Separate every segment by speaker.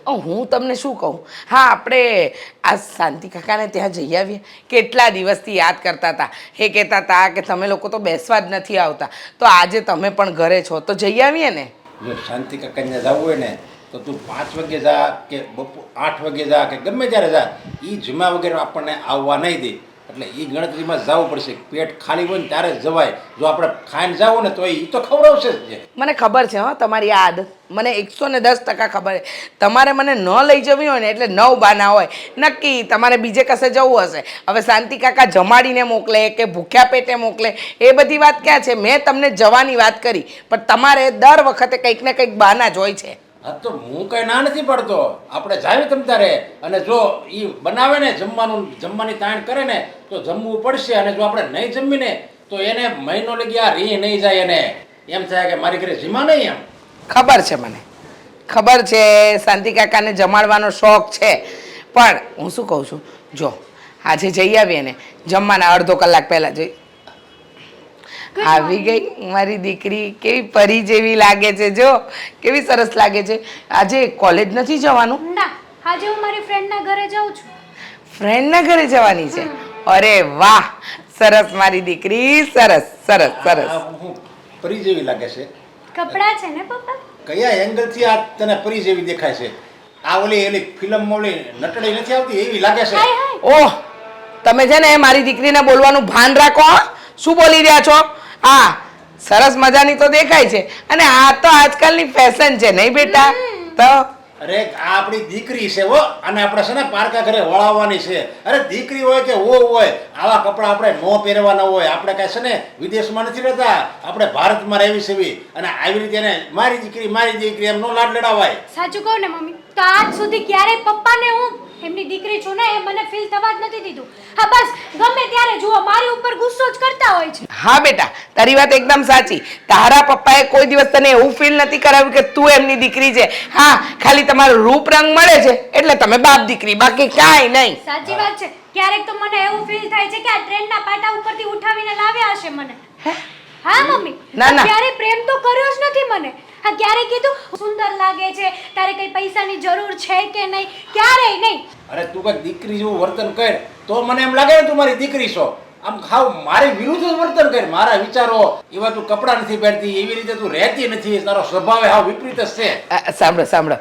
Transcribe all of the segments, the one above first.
Speaker 1: હું તમને શું કહું, હા આપણે આ શાંતિ કાકાને ત્યાં જઈ આવીએ. કેટલા દિવસથી યાદ કરતા હતા, એ કહેતા હતા કે તમે લોકો તો બેસવા જ નથી આવતા, તો આજે તમે પણ ઘરે છો તો જઈ આવીએ ને.
Speaker 2: જો શાંતિ કાકાને જવું હોય ને તો તું 5 વાગે જા કે 8 વાગે જા કે ગમે ત્યારે જા, એ જમ્યા વગેરે આપણને આવવા નહીં દે. એટલે એ ગણતરીમાં જવું પડશે. પેટ ખાલી હોય ને ત્યારે જ જવાય. જો આપણે ખાઈને જાવું ને તો એ તો ખવડાવશે જ.
Speaker 1: મને ખબર છે હો તમારી આ આદત, મને 110% ખબર છે. તમારે મને ન લઈ જવી હોય ને એટલે 9 બાના હોય. નક્કી તમારે બીજે કશે જવું હશે. હવે શાંતિ કાકા જમાડીને મોકલે કે ભૂખ્યા પેટે મોકલે એ બધી વાત ક્યાં છે. મેં તમને જવાની વાત કરી, પણ તમારે દર વખતે કંઈક ને કંઈક બહાના જ હોય છે.
Speaker 2: હા તો હું કઈ ના નથી પડતો. આપણે જાય તમ તારે, અને જો એ બનાવે ને જમવાની તાણ કરે ને તો જમવું પડશે. અને જો આપણે નહીં જમીને તો એને મહિનો લગી આ રી નહીં જાય. એને એમ થાય કે મારી ઘરે જીમા નહીં. એમ
Speaker 1: ખબર છે, મને ખબર છે શાંતિ કાકાને જમાડવાનો શોખ છે. પણ હું શું કહું છું, જો આજે જઈ આવીએ ને જમવાના અડધો કલાક પહેલાં જઈ આવી ગઈ મારી દીકરી. કેવી પરી જેવી લાગે છે, જો કેવી સરસ લાગે છે. આજે કોલેજ નથી જવાનું?
Speaker 3: ના, આજે હું મારી ફ્રેન્ડના ઘરે જાઉં છું.
Speaker 1: ફ્રેન્ડના ઘરે જવાની છે? અરે વાહ, સરસ મારી દીકરી, સરસ સરસ સરસ.
Speaker 2: હું પરી જેવી લાગે છે.
Speaker 3: કપડા છે ને પપ્પા?
Speaker 2: કયા એંગલથી આ તને પરી જેવી દેખાય છે? આ ઓલી ફિલ્મમાં ઓલી નટડી નથી આવતી એવી લાગે છે.
Speaker 1: ઓહ, તમે છે ને મારી દીકરીને બોલવાનું ભાન રાખો. શું બોલી રહ્યા છો? હા, સરસ મજાની તો દેખાય છે. અને આ તો આજકાલની ફેશન છે નહીં બેટા? તો
Speaker 2: અરે આ આપણી દીકરી છે હો, અને આપણે છે ને પારકા ઘરે વળાવવાની છે. અરે દીકરી હોય કે વહુ હોય, આવા કપડાં આપણે ન પહેરવાના હોય. આપણે કાંઈ છે ને વિદેશમાં નથી રહેતા, આપણે ભારતમાં રહેવી છે. અને આવી રીતે એને મારી દીકરી એમ નો લાડ લડાવાય.
Speaker 3: સાચું કહું ને મમ્મી, તો આજ સુધી ક્યારેય પપ્પાને હું એમની દીકરી છું ને એ મને ફીલ થવા જ નથી દીધું. હા બસ ગમે ત્યારે જુઓ મારી ઉપર ગુસ્સો જ કરતા હોય છે.
Speaker 1: હા બેટા, તારી વાત એકદમ સાચી. તારા પપ્પાએ કોઈ દિવસ તને એવું ફીલ નથી કરાવ્યું કે તું એમની દીકરી છે. હા, ખાલી તમારો રૂપ રંગ મળે છે એટલે તમે બાપ દીકરી, બાકી કાંઈ નહીં.
Speaker 3: સાચી વાત છે. ક્યારેક તો મને એવું ફીલ થાય છે કે આ ટ્રેનના પાટા ઉપરથી ઉઠાવીને લાવ્યા હશે મને. હા મમ્મી, ક્યારે પ્રેમ તો કર્યો જ નથી મને. હા, ક્યારે કીધું સુંદર લાગે છે, તારે કઈ પૈસાની જરૂર છે કે નહીં, ક્યારેય નહીં.
Speaker 2: અરે તું કઈ દીકરી જેવું વર્તન કર તો મને એમ લાગે ને તું મારી દીકરી છો. આમ ખાવ મારી વિરુદ્ધ વર્તન કર. મારા વિચારો એવા તું કપડાં નથી પહેરતી, એવી રીતે તું રહેતી નથી, તારો સ્વભાવ હાવ વિપરીત જ છે.
Speaker 1: સાંભળો સાંભળો,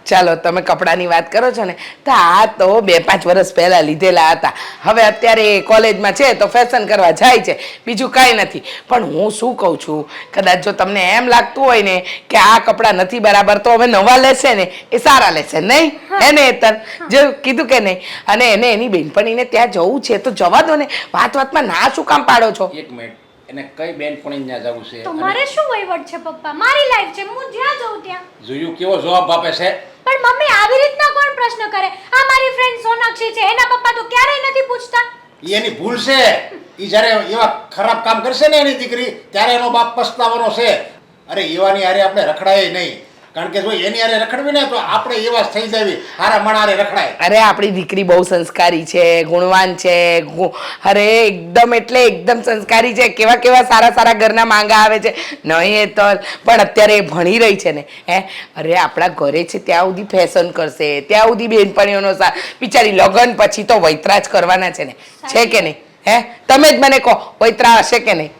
Speaker 1: ચાલો તમે કપડાની વાત કરો છો ને, તો આ તો 2-5 વર્ષ પહેલાં લીધેલા હતા. હવે અત્યારે કોલેજમાં છે તો ફેશન કરવા જાય છે, બીજું કાંઈ નથી. પણ હું શું કહું છું, કદાચ જો તમને એમ લાગતું હોય ને કે આ કપડાં નથી બરાબર, તો હવે નવા લેશે ને એ સારા લેશે નહીં? એને જો કીધું કે નહીં. અને એને એની બેનપણીને ત્યાં જવું છે તો જવા દો ને. વાતમાં ના શું કામ પાડો છો?
Speaker 2: એક મિનિટ, એને કઈ બેનપણી ત્યાં જવું છે?
Speaker 3: તો મારે શું વહીવટ છે પપ્પા? મારી લાઈફ છે, હું જ્યાં જાઉં ત્યાં.
Speaker 2: જોયું કેવો જવાબ આપે છે?
Speaker 3: પણ મમ્મી આવી રીતના કોણ પ્રશ્ન કરે? આ મારી ફ્રેન્ડ સોનાક્ષી છે, એના પપ્પા તો ક્યારેય નથી પૂછતા.
Speaker 2: એની ભૂલ છે. એ જ્યારે એવા ખરાબ કામ કરશે ને એની દીકરી, ત્યારે એનો બાપ પસ્તાવાનો છે. અરે એવાની હારે આપણે રખડાય નહીં, કારણ કે જો એની હારે રખડવી ને તો આપણે એવા થઈ જાવી, હારા મણ હારે રખડાય.
Speaker 1: અરે આપણી દીકરી બહુ સંસ્કારી છે, ગુણવાન છે. અરે એકદમ એટલે એકદમ સંસ્કારી છે. કેવા કેવા સારા સારા ઘરના માંગા આવે છે. નહીં એ તો પણ અત્યારે એ ભણી રહી છે ને. અરે આપણા ઘરે છે ત્યાં સુધી ફેશન કરશે, ત્યાં સુધી બેનપણીઓનો બિચારી લગ્ન પછી તો વૈતરા જ કરવાના છે ને, છે કે નહીં? તમે જ મને કહો, વૈતરા હશે કે નહીં?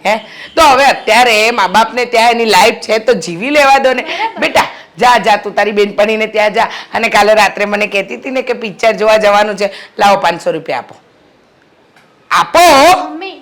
Speaker 1: તો હવે અત્યારે મા બાપને ત્યાં એની લાઈફ છે તો જીવી લેવા દો ને બેટા. જા તું તારી બેનપણીને ત્યાં જા. અને કાલે રાત્રે મને કહેતી હતી ને કે પિક્ચર જોવા જવાનું છે, લાવો 500 રૂપિયા આપો.
Speaker 3: મમ્મી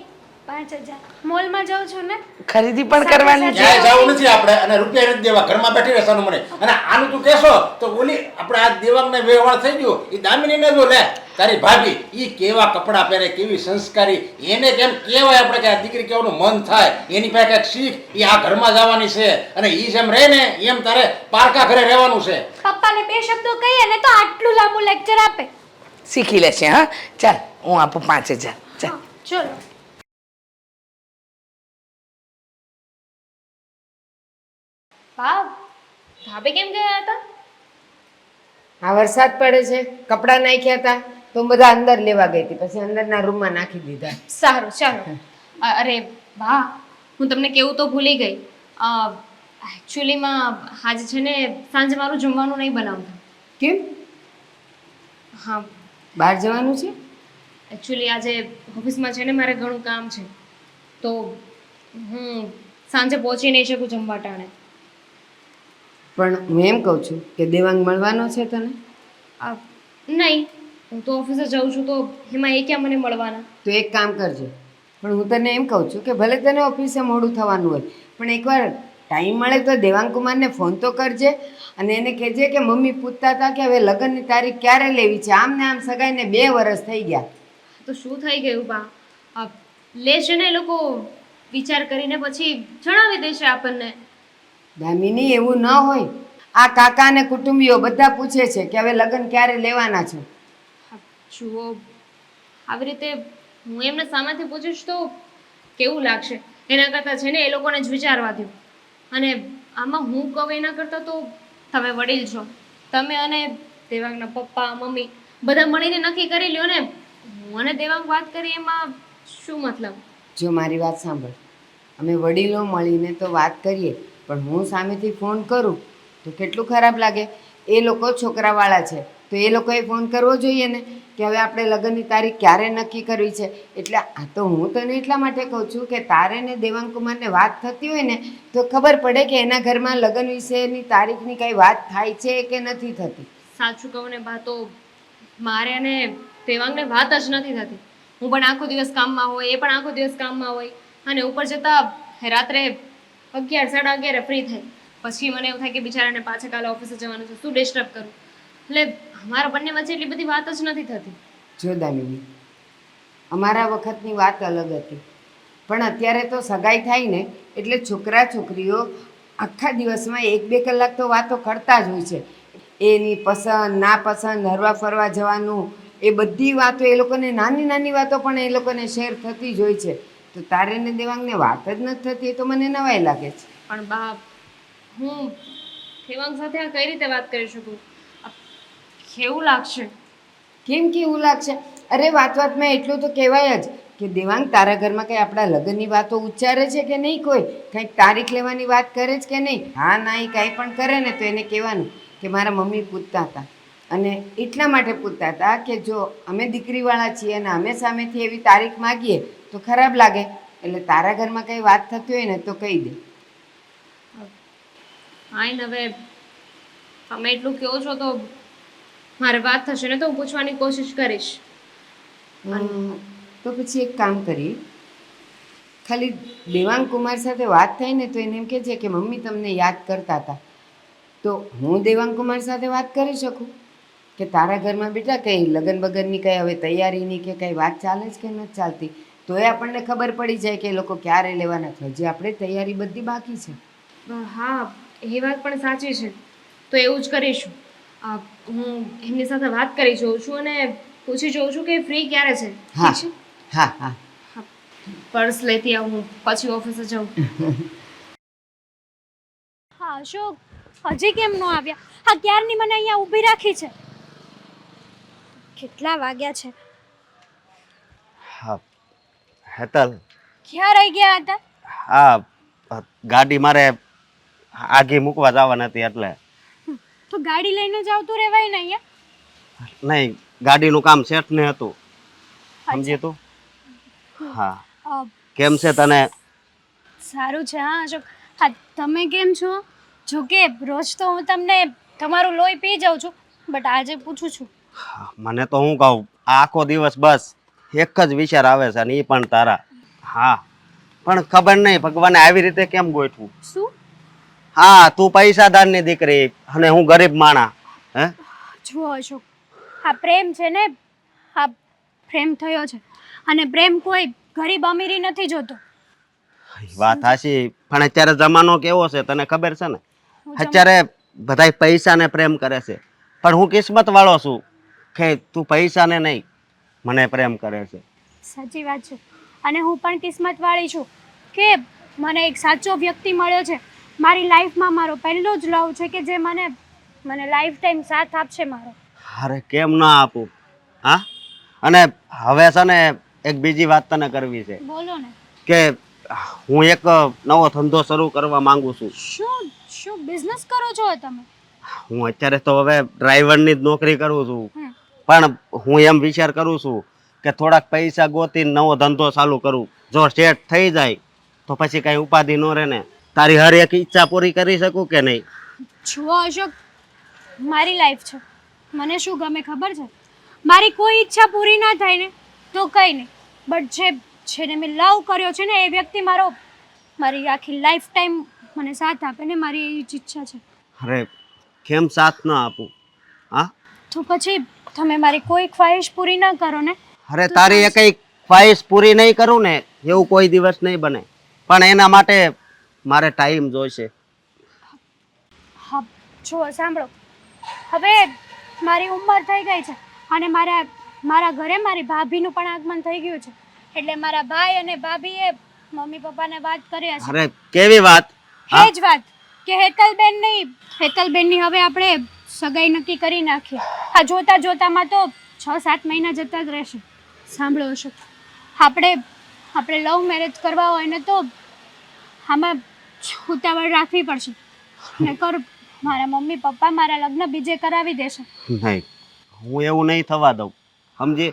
Speaker 3: 5000 મોલમાં જાઉં છું ને,
Speaker 1: ખરીદી પણ કરવાની છે.
Speaker 2: ક્યાંય જવું નથી આપણે, અને રૂપિયા નથી દેવા, ઘરમાં બેઠી રહેવાનું મને. અને આનું તું કહેશો તો ઓલી આપણે આ દેવાંગને વ્યવહાર થઈ ગયો, એ દામિનીને જો લે તારી ભાભી, એ કેવા કપડાં પહેરે, કેવી સંસ્કારી, એને કેમ કહેવાય આપણે કે આ દીકરી કહેવાનું મન થાય, એની પાસે કંઈક શીખ. એ આ ઘરમાં જવાની છે, અને એ જેમ રહે ને એમ તારે પારકા ઘરે રહેવાનું છે.
Speaker 3: પપ્પાને 2 શબ્દો કહીએ ને તો આટલું લાંબુ લેક્ચર આપે.
Speaker 1: શીખી લેશે. હા ચાલ, હું આપું 5000. ચાલ
Speaker 3: ચલો.
Speaker 4: ભાભી કેમ ગયા હતા?
Speaker 5: આ વરસાદ પડે છે, કપડાં નાખ્યા હતા તો હું બધા અંદર લેવા ગઈ હતી, પછી અંદરના રૂમમાં નાખી દીધા.
Speaker 4: સારું ચાલો. અરે વાહ, હું તમને કેવું તો ભૂલી ગઈ. એકચ્યુઅલીમાં આજે છે ને સાંજે મારું જમવાનું નહીં બનાવતા.
Speaker 5: કેમ?
Speaker 4: હા
Speaker 5: બહાર જવાનું છે?
Speaker 4: એકચ્યુઅલી આજે ઓફિસમાં છે ને મારે ઘણું કામ છે, તો હું સાંજે પહોંચી નહીં શકું જમવા ટાણે.
Speaker 5: પણ હું એમ કહું છું કે દેવાંગ મળવાનો છે તને?
Speaker 4: આ નહીં, હું તો ઓફિસે જાઉં છું, તો એમાં એ ક્યાં મને મળવાના?
Speaker 5: તો એક કામ કરજે. પણ હું તને એમ કહું છું કે ભલે તને ઓફિસે મોડું થવાનું હોય, પણ એકવાર ટાઈમ મળે તો દેવાંગ કુમારને ફોન તો કરજે અને એને કહેજે કે મમ્મી પૂછતા હતા કે હવે લગ્નની તારીખ ક્યારે લેવી છે. આમ ને આમ સગાઈને 2 વર્ષ થઈ ગયા.
Speaker 4: તો શું થઈ ગયું બા? લેશે ને એ લોકો વિચાર કરીને પછી જણાવી દેશે આપણને.
Speaker 5: દામિની, એવું ન હોય. આ કાકા અને કુટુંબીઓ બધા પૂછે છે કે હવે લગ્ન ક્યારે લેવાના છે.
Speaker 4: જુઓ, આવી રીતે હું એમને સામેથી પૂછીશ તો કેવું લાગશે? એના કરતાં છે ને એ લોકોને જ વિચારવા દો. અને આમાં હું કહું એના કરતાં તો તમે વડીલ છો, તમે અને દેવાંગના પપ્પા મમ્મી બધા મળીને નક્કી કરી લ્યો ને. હું અને દેવાંગ વાત કરી એમાં શું મતલબ?
Speaker 5: જો મારી વાત સાંભળ, અમે વડીલો મળીને તો વાત કરીએ, પણ હું સામેથી ફોન કરું તો કેટલું ખરાબ લાગે. એ લોકો છોકરાવાળા છે, તો એ લોકોએ ફોન કરવો જોઈએ ને કે હવે આપણે લગ્નની તારીખ ક્યારે નક્કી કરવી છે. એટલે આ તો હું તને એટલા માટે કહું છું કે તારે ને દેવાંગ કુમારને વાત થતી હોય ને તો ખબર પડે કે એના ઘરમાં લગ્ન વિશેની તારીખની કાંઈ વાત થાય છે કે નથી થતી.
Speaker 4: સાચું કહું ને બા, તો મારે અને દેવાંગને વાત જ નથી થતી. હું પણ આખો દિવસ કામમાં હોય, એ પણ આખો દિવસ કામમાં હોય, અને ઉપર જતાં રાત્રે 11 સાડા 11 ફ્રી થાય. પછી મને એવું થાય કે બિચારાને પાછા કાલે ઓફિસે જવાનું છે, શું ડિસ્ટર્બ કરું? એટલે અમારા બંને વચ્ચે એટલી બધી વાત જ નથી થતી.
Speaker 5: જો દામિની, અમારા વખતની વાત અલગ હતી, પણ અત્યારે તો સગાઈ થાય ને એટલે છોકરા છોકરીઓ આખા દિવસમાં 1-2 કલાક તો વાતો કરતા જ હોય છે. એની પસંદ નાપસંદ, હરવા ફરવા જવાનું, એ બધી વાતો એ લોકોને, નાની નાની વાતો પણ એ લોકોને શેર થતી જ હોય છે. તો તારે ને દેવાંગને વાત જ નથી થતી, એ તો મને નવાઈ લાગે છે.
Speaker 4: પણ બા, હું દેવાંગ સાથે આ કઈ રીતે વાત કરી શકું? આ કેવું લાગશે?
Speaker 5: કેમ કેવું લાગશે? અરે વાતમાં એટલું તો કહેવાય જ કે દેવાંગ, તારા ઘરમાં કંઈ આપણા લગ્નની વાતો ઉચ્ચારે છે કે નહીં? કોઈ કંઈક તારીખ લેવાની વાત કરે છે કે નહીં? હા ના, એ કાંઈ પણ કરે ને તો એને કહેવાનું કે મારા મમ્મી પૂછતા હતા, અને એટલા માટે પૂછતા હતા કે જો અમે દીકરીવાળા છીએ અને અમે સામેથી એવી તારીખ માગીએ તો ખરાબ લાગે. એટલે તારા ઘરમાં કંઈ વાત થતી હોય ને તો કહી દે.
Speaker 4: આઈને હવે તમે એટલું કહો છો તો મારે વાત થશે ને તો હું પૂછવાની કોશિશ કરીશ.
Speaker 5: તો પછી એક કામ કરીએ, ખાલી દેવાંગ કુમાર સાથે વાત થાય ને તો એને એમ કહેજે કે મમ્મી તમને યાદ કરતા હતા. તો હું દેવાંગ કુમાર સાથે વાત કરી શકું કે તારા ઘરમાં બેટા કંઈ લગ્ન બગનની કંઈ હવે તૈયારીની કે કંઈ વાત ચાલે છે કે નથી ચાલતી, તો એ આપણને ખબર પડી જાય કે એ લોકો ક્યારે લેવાના છે. હજી આપણે તૈયારી બધી બાકી છે.
Speaker 4: હા, એ વાત પણ સાચી છે. તો એવું જ કરીશું. હું એમની સાથે વાત કરી જોઉં છું અને પૂછી જોઉં છું કે ફ્રી ક્યારે છે.
Speaker 5: હા
Speaker 4: ઠીક છે?
Speaker 5: હા હા.
Speaker 4: પર્સ લેતી આવું, હું પછી ઓફિસે જાઉં.
Speaker 3: હા અશોક, હજી કેમ ન આવ્યા? હા, ક્યારની મને અહીંયા ઊભી રાખી છે. કેટલા વાગ્યા છે?
Speaker 6: હા હેતલ,
Speaker 3: ક્યાં રહી ગયા હતા?
Speaker 6: આ ગાડી મારે આગી મૂકવા જવાની હતી એટલે.
Speaker 3: તો ગાડી લઈને જ આવતું રહેવાય ને અહીંયા.
Speaker 6: નહીં, ગાડીનું કામ સેટ ને હતું, સમજી તું? હા.
Speaker 3: અ,
Speaker 6: કેમ છે તને?
Speaker 3: સારું છે. હા અશોક, હા તમે કેમ છો? જો કે રોજ તો હું તમને તમારું લોહી પી જાઉં છું, બટ આજે પૂછું છું.
Speaker 6: મને તો હું કહું, આ આખો દિવસ બસ એક જ વિચાર આવે છે, અને એ પણ તારા. હા, પણ ખબર નહીં ભગવાને આવી રીતે કેમ ગોઠવું.
Speaker 3: શું?
Speaker 6: હા, તું પૈસાદારની દીકરી અને હું ગરીબ માણા. હે
Speaker 3: જુઓ અશોક, આ પ્રેમ છે ને, આ પ્રેમ થયો છે, અને પ્રેમ કોઈ ગરીબ અમીરી નથી જોતો.
Speaker 6: વાત હાચી, પણ અત્યારે જમાનો કેવો છે તને ખબર છે ને?
Speaker 3: હું જમ-
Speaker 6: અત્યારે બધાય પૈસાને પ્રેમ કરે છે, પણ હું કિસ્મત વાળો છું કે તું પૈસાને નહીં, મને પ્રેમ કરે છે.
Speaker 3: સાચી વાત છે, અને હું પણ કિસ્મત વાળી છું કે મને એક સાચો વ્યક્તિ મળ્યો છે મારી લાઈફમાં. મારો પહેલો જ લવ છે કે જે મને લાઈફ ટાઈમ સાથ આપશે મારો.
Speaker 6: અરે કેમ ના આપું? હા, અને હવે છે ને એક બીજી વાત તને કરવી છે
Speaker 3: બોલો ને.
Speaker 6: કે હું એક નવો ધંધો શરૂ કરવા માંગુ છું.
Speaker 3: શું શું બિઝનેસ કરો છો તમે?
Speaker 6: હું અત્યારે તો હવે ડ્રાઈવરની જ નોકરી કરું છું, પણ હું એમ વિચાર કરું છું કે થોડાક પૈસા ગોતીને નવો ધંધો ચાલુ કરું. જો સેટ થઈ જાય તો પછી કઈ ઉપાધિ ન રહે ને. તારી હર એક ઈચ્છા પૂરી કરી શકું કે નહીં?
Speaker 3: જુઓ અશોક, મારી લાઈફ છે, મને શું ગમે ખબર છે? મારી કોઈ ઈચ્છા પૂરી ના થાય ને તો કંઈ નહીં, બટ જેને મેં લવ કર્યો છે ને એ વ્યક્તિ મારી આખી લાઈફ ટાઈમ મને સાથ આપે ને, મારી એ જ ઈચ્છા છે.
Speaker 6: અરે કેમ સાથ ન આપું? હા,
Speaker 3: તો પછી તમે મારી કોઈ ખ્વાહિશ પૂરી ના કરો ને.
Speaker 6: અરે તારી એ કઈ ખ્વાહિશ પૂરી નહીં કરું ને એવું કોઈ દિવસ નહીં બને, પણ એના માટે મારે ટાઈમ જોઈશે.
Speaker 3: હા જુઓ સાંભળો, હવે મારી ઉંમર થઈ ગઈ છે અને મારા ઘરે મારી ભાભીનું પણ આગમન થઈ ગયું છે, એટલે મારા ભાઈ અને ભાભીએ મમ્મી પપ્પાને વાત કરી હશે.
Speaker 6: અરે કેવી વાત?
Speaker 3: એ જ વાત કે હેતલબેનની હવે આપણે સગાઈ નક્કી કરી નાખીએ. હા, જોતા જોતામાં તો 6-7 મહિના જતા જ રહેશે. સાંભળો અશોક, આપણે લવ મેરેજ કરવા હોય ને તો આમાં ઉતાવળ રાખવી પડશે, નકર મારા મમ્મી પપ્પા મારા લગ્ન બીજે કરાવી દેશે.
Speaker 6: નહીં, હું એવું નહીં થવા દઉં, સમજી?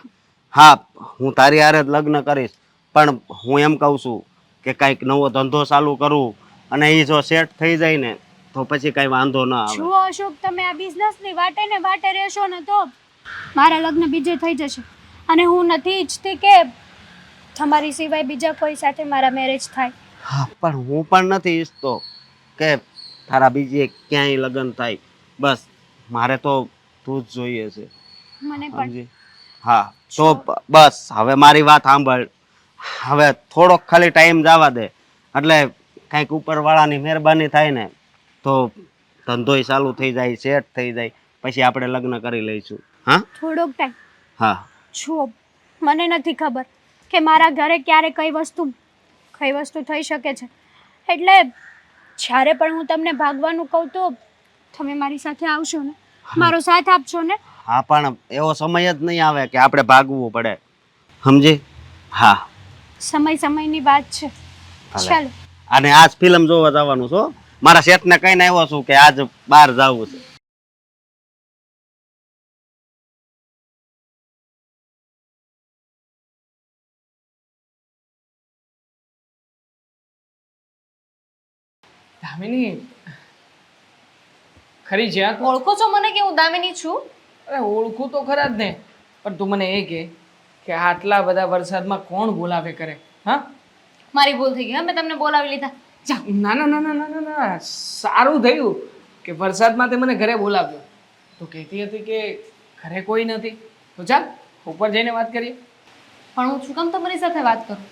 Speaker 6: હા, હું તારી હારે જ લગ્ન કરીશ, પણ હું એમ કહું છું કે કાંઈક નવો ધંધો ચાલુ કરું અને એ જો સેટ થઈ જાય ને તો પછી કાંઈ વાંધો ન આવે.
Speaker 3: જુઓ અશોક, તમે આ બિઝનેસની વાટે રહેશો ને તો મારા લગ્ન બીજે થઈ જશે, અને હું નથી ઈચ્છતી કે તમારી સિવાય બીજા કોઈ સાથે મારા મેરેજ થાય.
Speaker 6: હા, પણ હું પણ નથી ઈચ્છતો કે તારા બીજે ક્યાંય લગ્ન થાય. બસ મારે તો તું જ જોઈએ છે,
Speaker 3: મને પણ.
Speaker 6: સમજી? હા, તો બસ હવે મારી વાત સાંભળ. હવે થોડોક ખાલી ટાઈમ જવા દે, એટલે કાંઈક ઉપરવાળાની મહેરબાની થાય ને તો ધંધોય ચાલુ થઈ જાય, સેટ થઈ જાય, પછી આપણે લગ્ન કરી લઈશું. હા,
Speaker 3: થોડોક ટાઈમ.
Speaker 6: હા.
Speaker 3: જુઓ, મને નથી ખબર કે મારા ઘરે ક્યારે કઈ વસ્તુ થઈ શકે છે, એટલે જ્યારે પણ હું તમને ભાગવાનું કહું તો તમે મારી સાથે આવશો ને, મારો સાથ આપશો ને.
Speaker 6: હા, પણ એવો સમય જ નહીં આવે કે આપણે ભાગવું પડે, સમજી? હા,
Speaker 3: સમયની વાત છે.
Speaker 6: ભલે.
Speaker 3: ચાલો.
Speaker 6: અને આજ ફિલ્મ જોવા જવાનું છો? મારા શેઠને કહીને આવ્યો છું કે આજ બહાર જવું છે.
Speaker 7: દામિની ખરી છે આ?
Speaker 4: ઓળખો છો મને કે હું દામિની છું?
Speaker 7: અરે ઓળખું તો ખરા જ ને, પણ તું મને એ કે આટલા બધા વરસાદમાં કોણ બોલાવે કરે? હા,
Speaker 4: મારી ભૂલ થઈ ગઈ, હા, મેં તમને બોલાવી લીધા.
Speaker 7: જા. ના ના ના ના ના ના ના, સારું થયું કે વરસાદમાં તે મને ઘરે બોલાવ્યો. તું કહેતી હતી કે ઘરે કોઈ નથી, તો ચાલ ઉપર જઈને વાત કરીએ.
Speaker 4: પણ હું શું કામ તમારી સાથે વાત કરું?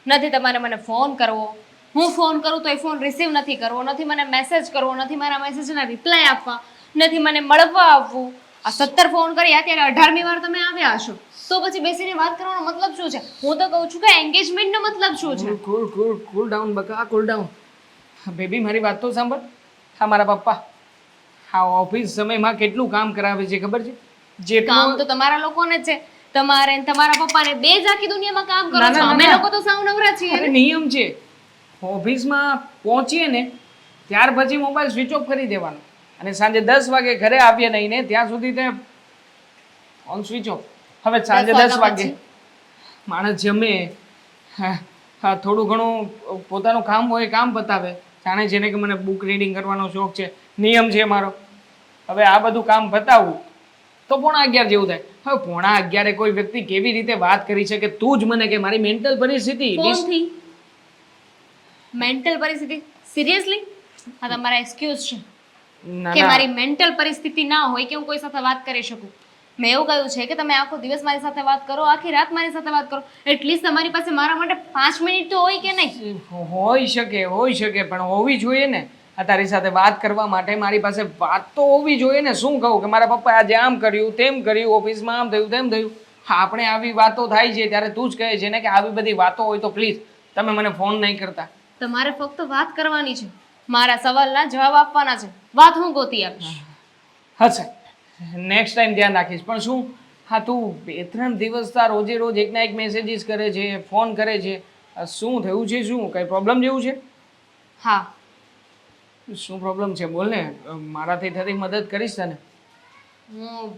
Speaker 4: નથી તમારે મને ફોન કરવો, હું ફોન કરું તો એ ફોન રિસીવ નથી કરવો, નથી મને મેસેજ કરવો, નથી મારા મેસેજના રિપ્લાય આપવા, નથી મને મળવા આવવું. આ 17 ફોન કર્યા, ત્યારે 18મી વાર તમે આવ્યા હશો, તો પછી બેસીને વાત કરવાનો મતલબ શું છે? હું તો કહું છું કે એન્ગેજમેન્ટનો મતલબ શું છે?
Speaker 7: કુલ ડાઉન બકા, કુલ ડાઉન. બેબી મારી વાત તો સાંભળ. હા, મારા પપ્પા હા ઓફિસ સમયમાં કેટલું કામ કરાવે છે ખબર છે?
Speaker 4: કામ
Speaker 7: જેટલું
Speaker 4: તો તમારા લોકોને જ છે, તમારે ને તમારા પપ્પાને બે જ આખી દુનિયામાં કામ કરો
Speaker 7: ના,
Speaker 4: છો.
Speaker 7: ના,
Speaker 4: અમે
Speaker 7: ના.
Speaker 4: લોકો તો સાવ નવરા છીએ
Speaker 7: અરે
Speaker 4: ને.
Speaker 7: નિયમ છે, ઓફિસમાં પહોંચીએ ને ત્યાર પછી મોબાઈલ સ્વિચ ઓફ કરી દેવાનો, અને સાંજે 10 વાગે ઘરે આવીએ નહીં ને ત્યાં સુધી તે ઓન સ્વિચ ઓફ. હવે સાંજે
Speaker 4: 10
Speaker 7: 10 વાગે માણસ જમે, હા થોડું ઘણું પોતાનું કામ હોય કામ પતાવે, જાણે છે ને કે મને બુક રીડિંગ કરવાનો શોખ છે, નિયમ છે મારો. હવે આ બધું કામ પતાવવું તો 11:30 જેવું થાય. હવે 11:30 કોઈ વ્યક્તિ કેવી રીતે વાત કરી શકે? તું જ મને કે મારી મેન્ટલ પરિસ્થિતિ
Speaker 4: ફોનથી મેન્ટલ પરિસ્થિતિ? સિરિયસલી? આ તમારા એક્સક્યુઝ છે
Speaker 7: ના
Speaker 4: કે
Speaker 7: ના
Speaker 4: મારી મેન્ટલ પરિસ્થિતિ ના હોય કે હું કોઈ સાથે વાત કરી શકું? મેં એવું કહ્યું છે કે તમે આખો દિવસ મારી સાથે વાત કરો, આખી રાત મારી સાથે વાત કરો, એટલીસ્ટ તમારી પાસે મારા માટે 5 મિનિટ તો હોય કે નહીં?
Speaker 7: હોઈ શકે પણ હોવી જોઈએ ને. આ તારી સાથે વાત કરવા માટે મારી પાસે વાત તો હોવી જોઈએ ને. શું કહું કે મારા પપ્પાએ આજે આમ કર્યું, તેમ કર્યું, ઓફિસમાં આમ થયું, તેમ થયું. હા, આપણે આવી વાતો થાય છે ત્યારે તું જ કહે છે ને કે આવી બધી વાતો હોય તો પ્લીઝ તમે મને ફોન નહીં કરતા.
Speaker 4: તમારે ફક્ત વાત કરવાની છે, મારા સવાલના જવાબ આપવાના છે. વાત હું ગોતી આપીશ.
Speaker 7: હશે, નેક્સ્ટ ટાઈમ ધ્યાન રાખીશ. પણ શું હા તું 2-3 દિવસ રોજે રોજ એકના એક મેસેજીસ કરે છે, ફોન કરે છે, શું થયું છે? શું કઈ પ્રોબ્લેમ જેવું છે?
Speaker 4: હા,
Speaker 7: શું પ્રોબ્લેમ છે બોલ ને, મારાથી થતી મદદ કરીશ તને.
Speaker 4: હું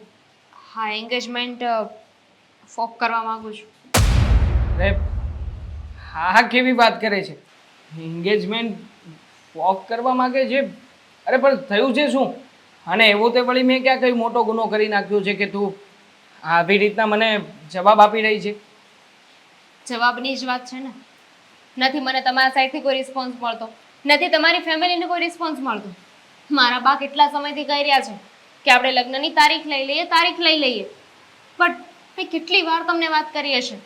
Speaker 4: હા એન્ગેજમેન્ટ ફોક કરવા માંગુ છું.
Speaker 7: અરે હા કેવી વાત કરે છે, એન્ગેજમેન્ટ વોક કરવા માંગે છે? અરે પણ થયું છે શું? અને એવું તે વળી મેં ક્યાં કઈ મોટો ગુનો કરી નાખ્યો છે કે તું આવી રીતના મને જવાબ આપી રહી છે?
Speaker 4: જવાબની જ વાત છે ને. નથી મને તમારા સાઈડથી કોઈ રિસ્પોન્સ મળતો, નથી તમારી ફેમિલીને કોઈ રિસ્પોન્સ મળતો. મારા બા કેટલા સમયથી કહી રહ્યા છે કે આપણે લગ્નની તારીખ લઈ લઈએ, તારીખ લઈ લઈએ. બટ મેં કેટલી વાર તમને વાત કરી હશે,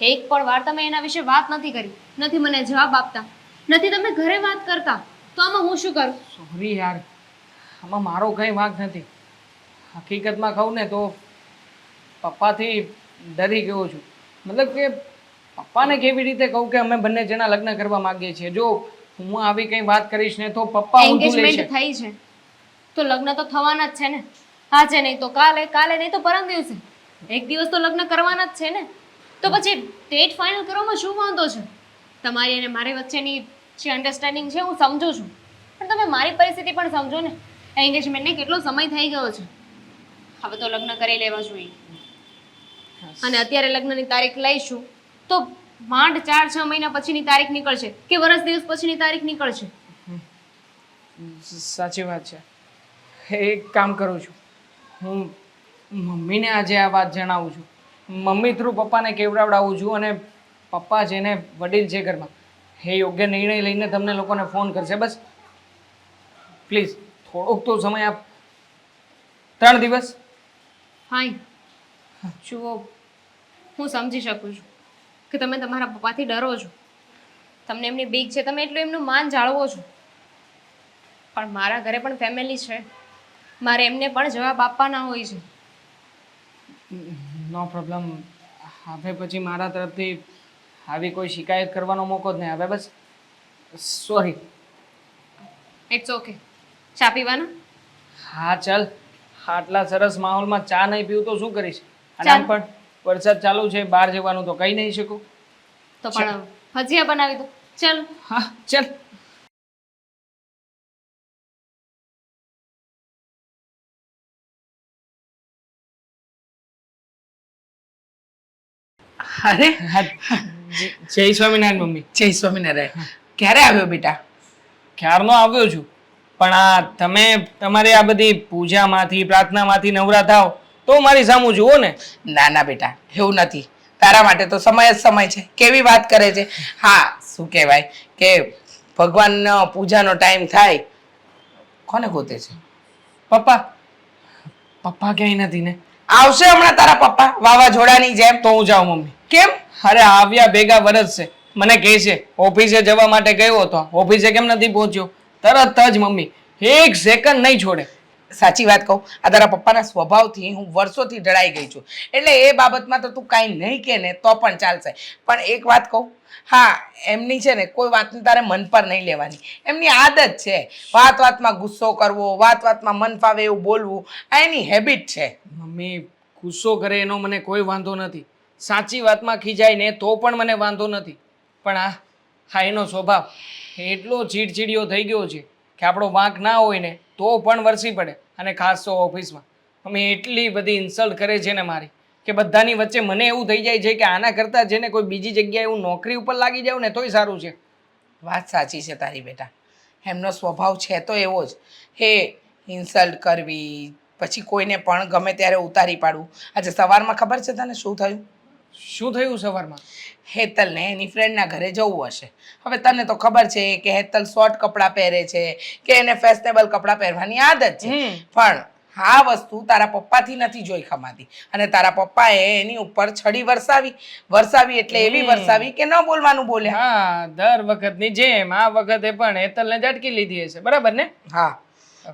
Speaker 4: એક પણ વાર તમે એના વિશે વાત નથી કરી, નથી મને જવાબ આપતા, નથી તમે ઘરે વાત કરતા. તો આમાં હું શું કરું?
Speaker 7: સોરી યાર, આમાં મારો કંઈ વાંક નથી. હકીકતમાં કહું ને તો પપ્પાથી ડરી ગયો છું. મતલબ કે પપ્પાને કેવી રીતે કહું કે અમે બંને જણા લગ્ન કરવા માંગીએ છીએ? જો હું આવી કંઈ વાત કરીશ ને તો પપ્પા ઊંધું લેશે.
Speaker 4: એન્ગેજમેન્ટ થઈ છે તો લગ્ન તો થવાના જ છે ને. આજે નહીં તો કાલે, કાલે નહીં તો પરમ દિવસે, એક દિવસ તો લગ્ન કરવાના જ છે ને. તો પછી ડેટ ફાઇનલ કરવામાં શું વાંધો છે? તમારી અને મારી વચ્ચેની જે અન્ડરસ્ટેન્ડિંગ છે હું સમજુ છું, પણ તમે મારી પરિસ્થિતિ પણ સમજો ને. એન્ગેજમેન્ટને કેટલો સમય થઈ ગયો છે, હવે તો લગ્ન કરી લેવા જોઈએ. અને અત્યારે લગ્નની તારીખ લઈશું તો માંડ 4-6 મહિના પછીની તારીખ નીકળશે કે વર્ષ દિવસ પછીની તારીખ નીકળશે.
Speaker 7: સાચી વાત છે. એક કામ કરું છું, હું મમ્મીને આજે આ વાત જણાવું છું. મમ્મી થ્રુ પપ્પાને કેવડાવડાવું છું અને પપ્પા જેને વડીલ છે ઘરમાં, એ યોગ્ય નિર્ણય લઈને તમને લોકોને ફોન કરશે. બસ પ્લીઝ થોડોક તો સમય આપ. 3 દિવસ.
Speaker 4: ફાઇન. જુઓ, હું સમજી શકું છું કે તમે તમારા પપ્પાથી ડરો છો, તમને એમની બીક છે, તમે એટલું એમનું માન જાળવો છો. પણ મારા ઘરે પણ ફેમિલી છે, મારે એમને પણ જવાબ આપવાના હોય છે.
Speaker 7: નો પ્રોબ્લેમ. હવે પછી મારા તરફથી આવી કોઈ શિકાયત કરવાનો મોકો જ નહીં આવે. બસ સોરી.
Speaker 4: It's okay. ચા પીવાના?
Speaker 7: હા ચાલ, આટલા સરસ માહોલમાં ચા નહીં પીવું તો શું કરીશ? અને
Speaker 4: ચાલ.
Speaker 7: આમ પણ વરસાદ ચાલુ છે, બહાર જવાનું તો કહી નહીં શકું.
Speaker 4: તો પણ ભજીયા બનાવી દો. ચાલો.
Speaker 7: હા ચાલ.
Speaker 1: અરે
Speaker 7: જય સ્વામિનારાયણ મમ્મી.
Speaker 1: જય સ્વામિનારાયણ. ક્યારે આવ્યો બેટા?
Speaker 7: ક્યારનો આવ્યો છું, પણ આ તમે તમારી આ બધી પૂજામાંથી પ્રાર્થનામાંથી નવરા થાવ તો મારી સામું જુઓ ને.
Speaker 1: ના ના બેટા, એવું નથી. તારા માટે તો સમય જ સમય છે. કેવી વાત કરે છે. હા, શું કહેવાય કે ભગવાનનો પૂજાનો ટાઈમ થાય. કોને ગોતે છે?
Speaker 7: પપ્પા પપ્પા ક્યાંય નથી ને?
Speaker 1: આવશે હમણાં તારા પપ્પા વાવાઝોડાની જેમ.
Speaker 7: તો હું જાઉં મમ્મી.
Speaker 1: કેમ?
Speaker 7: અરે આવ્યા ભેગા વરસ છે, મને કહે છે ઓફિસે જવા માટે ગયો હતો, ઓફિસે કેમ નથી પહોંચ્યો? તરત જ મમ્મી, 1 સેકન્ડ નહીં છોડે.
Speaker 1: સાચી વાત કહું, આ તારા પપ્પાના સ્વભાવથી હું વર્ષોથી ડરાઈ ગઈ છું. એટલે એ બાબતમાં તો તું કાંઈ નહીં કે ને તો પણ ચાલશે. પણ એક વાત કહું, હા, એમની છે ને કોઈ વાતને તારે મન પર નહીં લેવાની. એમની આદત છે વાત વાતમાં ગુસ્સો કરવો, વાત વાતમાં મન ફાવે એવું બોલવું, આ એની હેબિટ છે.
Speaker 7: મમ્મી ગુસ્સો કરે એનો મને કોઈ વાંધો નથી, સાચી વાતમાં ખીજાય ને તો પણ મને વાંધો નથી. પણ હા એનો સ્વભાવ એટલો ચીડચીડિયો થઈ ગયો છે કે આપણો વાંક ના હોય ને તો પણ વરસી પડે. અને ખાસ તો ઓફિસમાં મમ્મી એટલી બધી ઇન્સલ્ટ કરે છે ને મારી, કે બધાની વચ્ચે મને એવું થઈ જાય છે કે આના કરતાં જેને કોઈ બીજી જગ્યાએ હું નોકરી ઉપર લાગી જાઉં ને તોય સારું છે.
Speaker 1: વાત સાચી છે તારી બેટા, એમનો સ્વભાવ છે તો એવો જ. હે ઇન્સલ્ટ કરવી, પછી કોઈને પણ ગમે ત્યારે ઉતારી પાડવું. આજે સવારમાં ખબર છે તને શું થયું?
Speaker 7: શું થયું સવારમાં?
Speaker 1: હેતલને એની ફ્રેન્ડના ઘરે જવું હશે. હવે તને તો ખબર છે કે હેતલ શોર્ટ કપડાં પહેરે છે, કે એને ફેશનેબલ કપડાં પહેરવાની આદત છે. પણ આ વસ્તુ તારા પપ્પાથી નથી જોઈ ખમાતી. અને તારા પપ્પાએ એની ઉપર છડી વરસાવી એટલે એવી વરસાવી કે ન બોલવાનું બોલ્યા.
Speaker 7: હા, દર વખતની જેમ આ વખતે પણ હેતલને ઝટકી લીધી હશે, બરાબર ને?
Speaker 1: હા,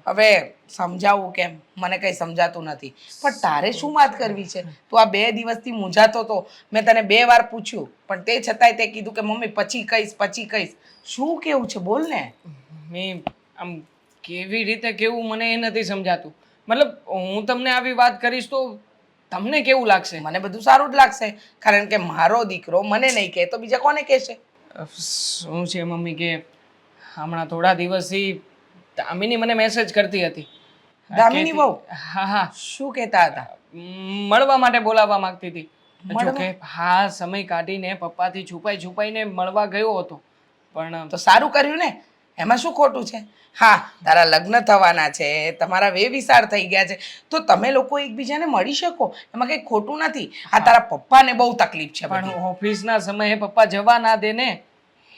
Speaker 1: હવે સમજાવવું કેમ મને કંઈ સમજાતું નથી. પણ તારે શું વાત કરવી છે? તું આ 2 દિવસથી મૂંઝાતો હતો. મેં તને 2 વાર પૂછ્યું, પણ તે છતાંય તે કીધું કે મમ્મી પછી કહીશ. શું કેવું છે બોલ ને.
Speaker 7: મેં આમ કેવી રીતે કેવું મને એ નથી સમજાતું. મતલબ હું તમને આવી વાત કરીશ તો તમને કેવું લાગશે?
Speaker 1: મને બધું સારું જ લાગશે, કારણ કે મારો દીકરો મને નહીં કહે તો બીજા કોને કહેશે?
Speaker 7: શું છે મમ્મી કે હમણાં થોડા દિવસથી દામિની મને મેસેજ કરતી હતી.
Speaker 1: દામિની
Speaker 7: કહેતી-
Speaker 1: બહુ?
Speaker 7: હા હા
Speaker 1: શું કહેતા હતા?
Speaker 7: મળવા માટે બોલાવવા માંગતી હતી.
Speaker 1: મળવા?
Speaker 7: જો કે હા, સમય કાઢીને પપ્પાથી છુપાઈને મળવા ગયો હતો, પણ
Speaker 1: તો સારું કર્યું ને, એમાં શું ખોટું છે? હા, તારા લગ્ન થવાના છે, તમારા વેવિસાર થઈ ગયા છે, તો તમે લોકો એકબીજાને મળી શકો, એમાં કંઈ ખોટું નથી. આ તારા પપ્પાને બહુ તકલીફ છે બધી.
Speaker 7: પણ ઓફિસના સમયે પપ્પા જવા ના દે ને,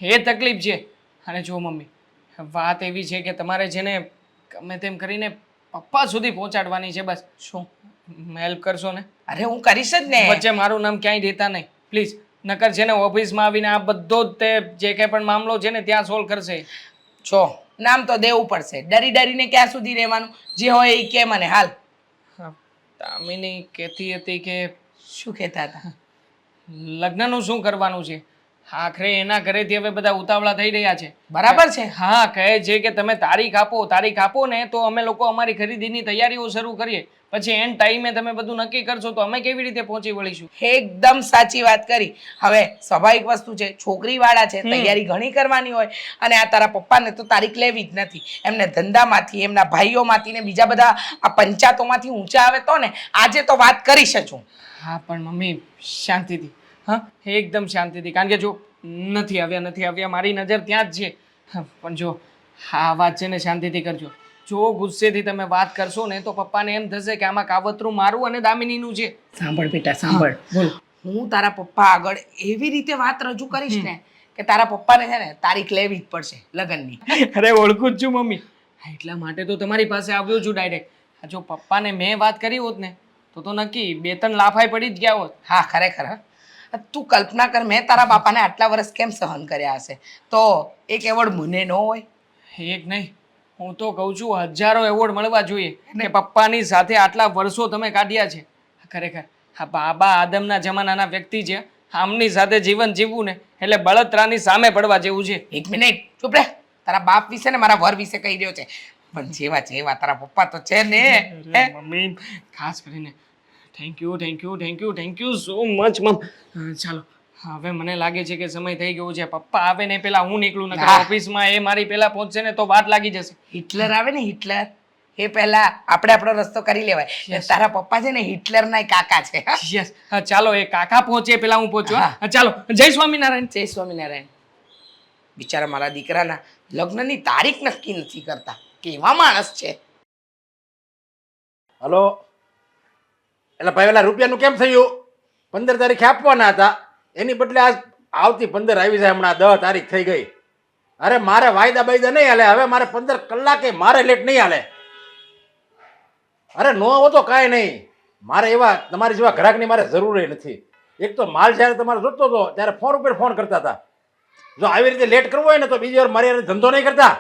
Speaker 7: એ તકલીફ છે. અને જો મમ્મી, વાત એવી છે કે તમારે છે ને ગમે તેમ કરીને પપ્પા સુધી પહોંચાડવાની છે. બસ
Speaker 1: શું?
Speaker 7: હેલ્પ કરશો ને?
Speaker 1: અરે હું કરીશ જ ને.
Speaker 7: વચ્ચે મારું નામ ક્યાંય દેતા નહીં પ્લીઝ. નકર છે ને ઓફિસમાં આવીને આ બધો જ તે જે કંઈ પણ મામલો છે ને ત્યાં સોલ્વ કરશે.
Speaker 1: જો નામ તો દેવું પડશે, ડરીને ક્યાં સુધી રહેવાનું? જે હોય એ કે મને હાલ.
Speaker 7: હા, દામિની કહેતી હતી કે
Speaker 1: શું કહેતા હતા?
Speaker 7: લગ્નનું શું કરવાનું છે. આખરે એના ઘરેથી હવે બધા ઉતાવળા થઈ રહ્યા છે.
Speaker 1: બરાબર છે.
Speaker 7: હા, કહે છે કે તમે તારીખ આપો ને તો અમે લોકો અમારી ખરીદીની તૈયારીઓ શરૂ કરીએ. પછી એન્ડ ટાઈમે તમે બધું નક્કી કરશો તો અમે કેવી રીતે પહોંચી વળીશું?
Speaker 1: એકદમ સાચી વાત કરી. હવે સ્વાભાવિક વસ્તુ છે, છોકરી વાળા છે, તૈયારી ઘણી કરવાની હોય, અને આ તારા પપ્પાને તો તારીખ લેવી જ નથી. એમને ધંધામાંથી, એમના ભાઈઓમાંથી ને બીજા બધા આ પંચાયતોમાંથી ઊંચા આવે તો ને આજે તો વાત કરી શકું.
Speaker 7: હા, પણ મમ્મી શાંતિથી. હા, એકદમ શાંતિથી. કારણ કે જો નથી આવ્યા મારી નજર ત્યાં જ છે. હા, પણ જો આ વાત છે ને શાંતિથી કરજો. જો ગુસ્સેથી તમે વાત કરશો ને તો પપ્પાને એમ થશે કે આમાં કાવતરું મારું અને દામિનીનું છે.
Speaker 1: સાંભળ બેટા, સાંભળ. બોલ. હું તારા પપ્પા આગળ એવી રીતે વાત રજૂ કરીશ ને કે તારા પપ્પાને છે ને તારીખ લેવી જ પડશે લગ્નની.
Speaker 7: અરે ઓળખું જ છું મમ્મી. હા, એટલા માટે તો તમારી પાસે આવ્યો છું ડાયરેક્ટ. જો પપ્પાને મેં વાત કરી હોત ને તો નક્કી 2-3 લાફાઈ પડી જ ગયા હોત.
Speaker 1: હા, ખરેખર. હા. તું કલ્પના કર, મેં તારા બાપાને આટલા વર્ષ કેમ સહન કર્યા હશે, તો એક એવોર્ડ મને ન હોય?
Speaker 7: એક નહીં, હું તો કહું છું હજારો એવોર્ડ મળવા જોઈએ કે પપ્પાની સાથે આટલા વર્ષો તમે કાઢ્યા છે. ખરેખર આ બાબા આદમના જમાનાના વ્યક્તિ છે. આમની સાથે જીવન જીવવું ને એટલે બળતરાની સામે પડવા જેવું છે.
Speaker 1: એક મિનિટ ચૂપ રહે. તારા બાપ વિશે ને મારા વર વિશે કહી રહ્યો છે, પણ જેવા તારા પપ્પા તો છે ને.
Speaker 7: અરે મમ્મી, ખાસ કરીને થેન્ક યુ સો મચ મમ. ચાલો, હવે મને લાગે છે કે સમય થઈ ગયો છે. પપ્પા આવે ને પેલા હું નીકળું, નકર
Speaker 1: હા.
Speaker 7: ઓફિસમાં એ મારી પેલા પહોંચશે ને તો વાર લાગી જશે.
Speaker 1: હિટલર આવે ને, હિટલર, એ પહેલા આપણે આપણો રસ્તો કરી લેવાય. તારા પપ્પા છે ને હિટલરના કાકા છે. હા?
Speaker 7: યસ, હા, ચાલો એ કાકા પહોંચે પેલા હું પહોંચું. હા? હા, ચાલો, જય સ્વામિનારાયણ.
Speaker 1: જય સ્વામિનારાયણ. બિચારા મારા દીકરાના લગ્નની તારીખ નક્કી નથી કરતા. કેવા માણસ છે.
Speaker 2: હલો, એટલે ભાઈ પેલા રૂપિયાનું કેમ થયું? 15 તારીખે આપવાના હતા, એની બદલે આજ આવતી 15 આવી જાય. હમણાં 10 તારીખ થઈ ગઈ. અરે મારે વાયદા બાયદા નહીં હાલે. હવે મારે 15 કલાકે મારે લેટ નહીં હાલે. અરે નો આવો તો કાંઈ નહીં. મારે એવા તમારી જેવા ગ્રાહકની મારે જરૂર નથી. એક તો માલ જ્યારે તમારે જોતો હતો ત્યારે ફોન ઉપર ફોન કરતા હતા. જો આવી રીતે લેટ કરવો હોય ને તો બીજી વાર મારી હારે ધંધો નહીં કરતા.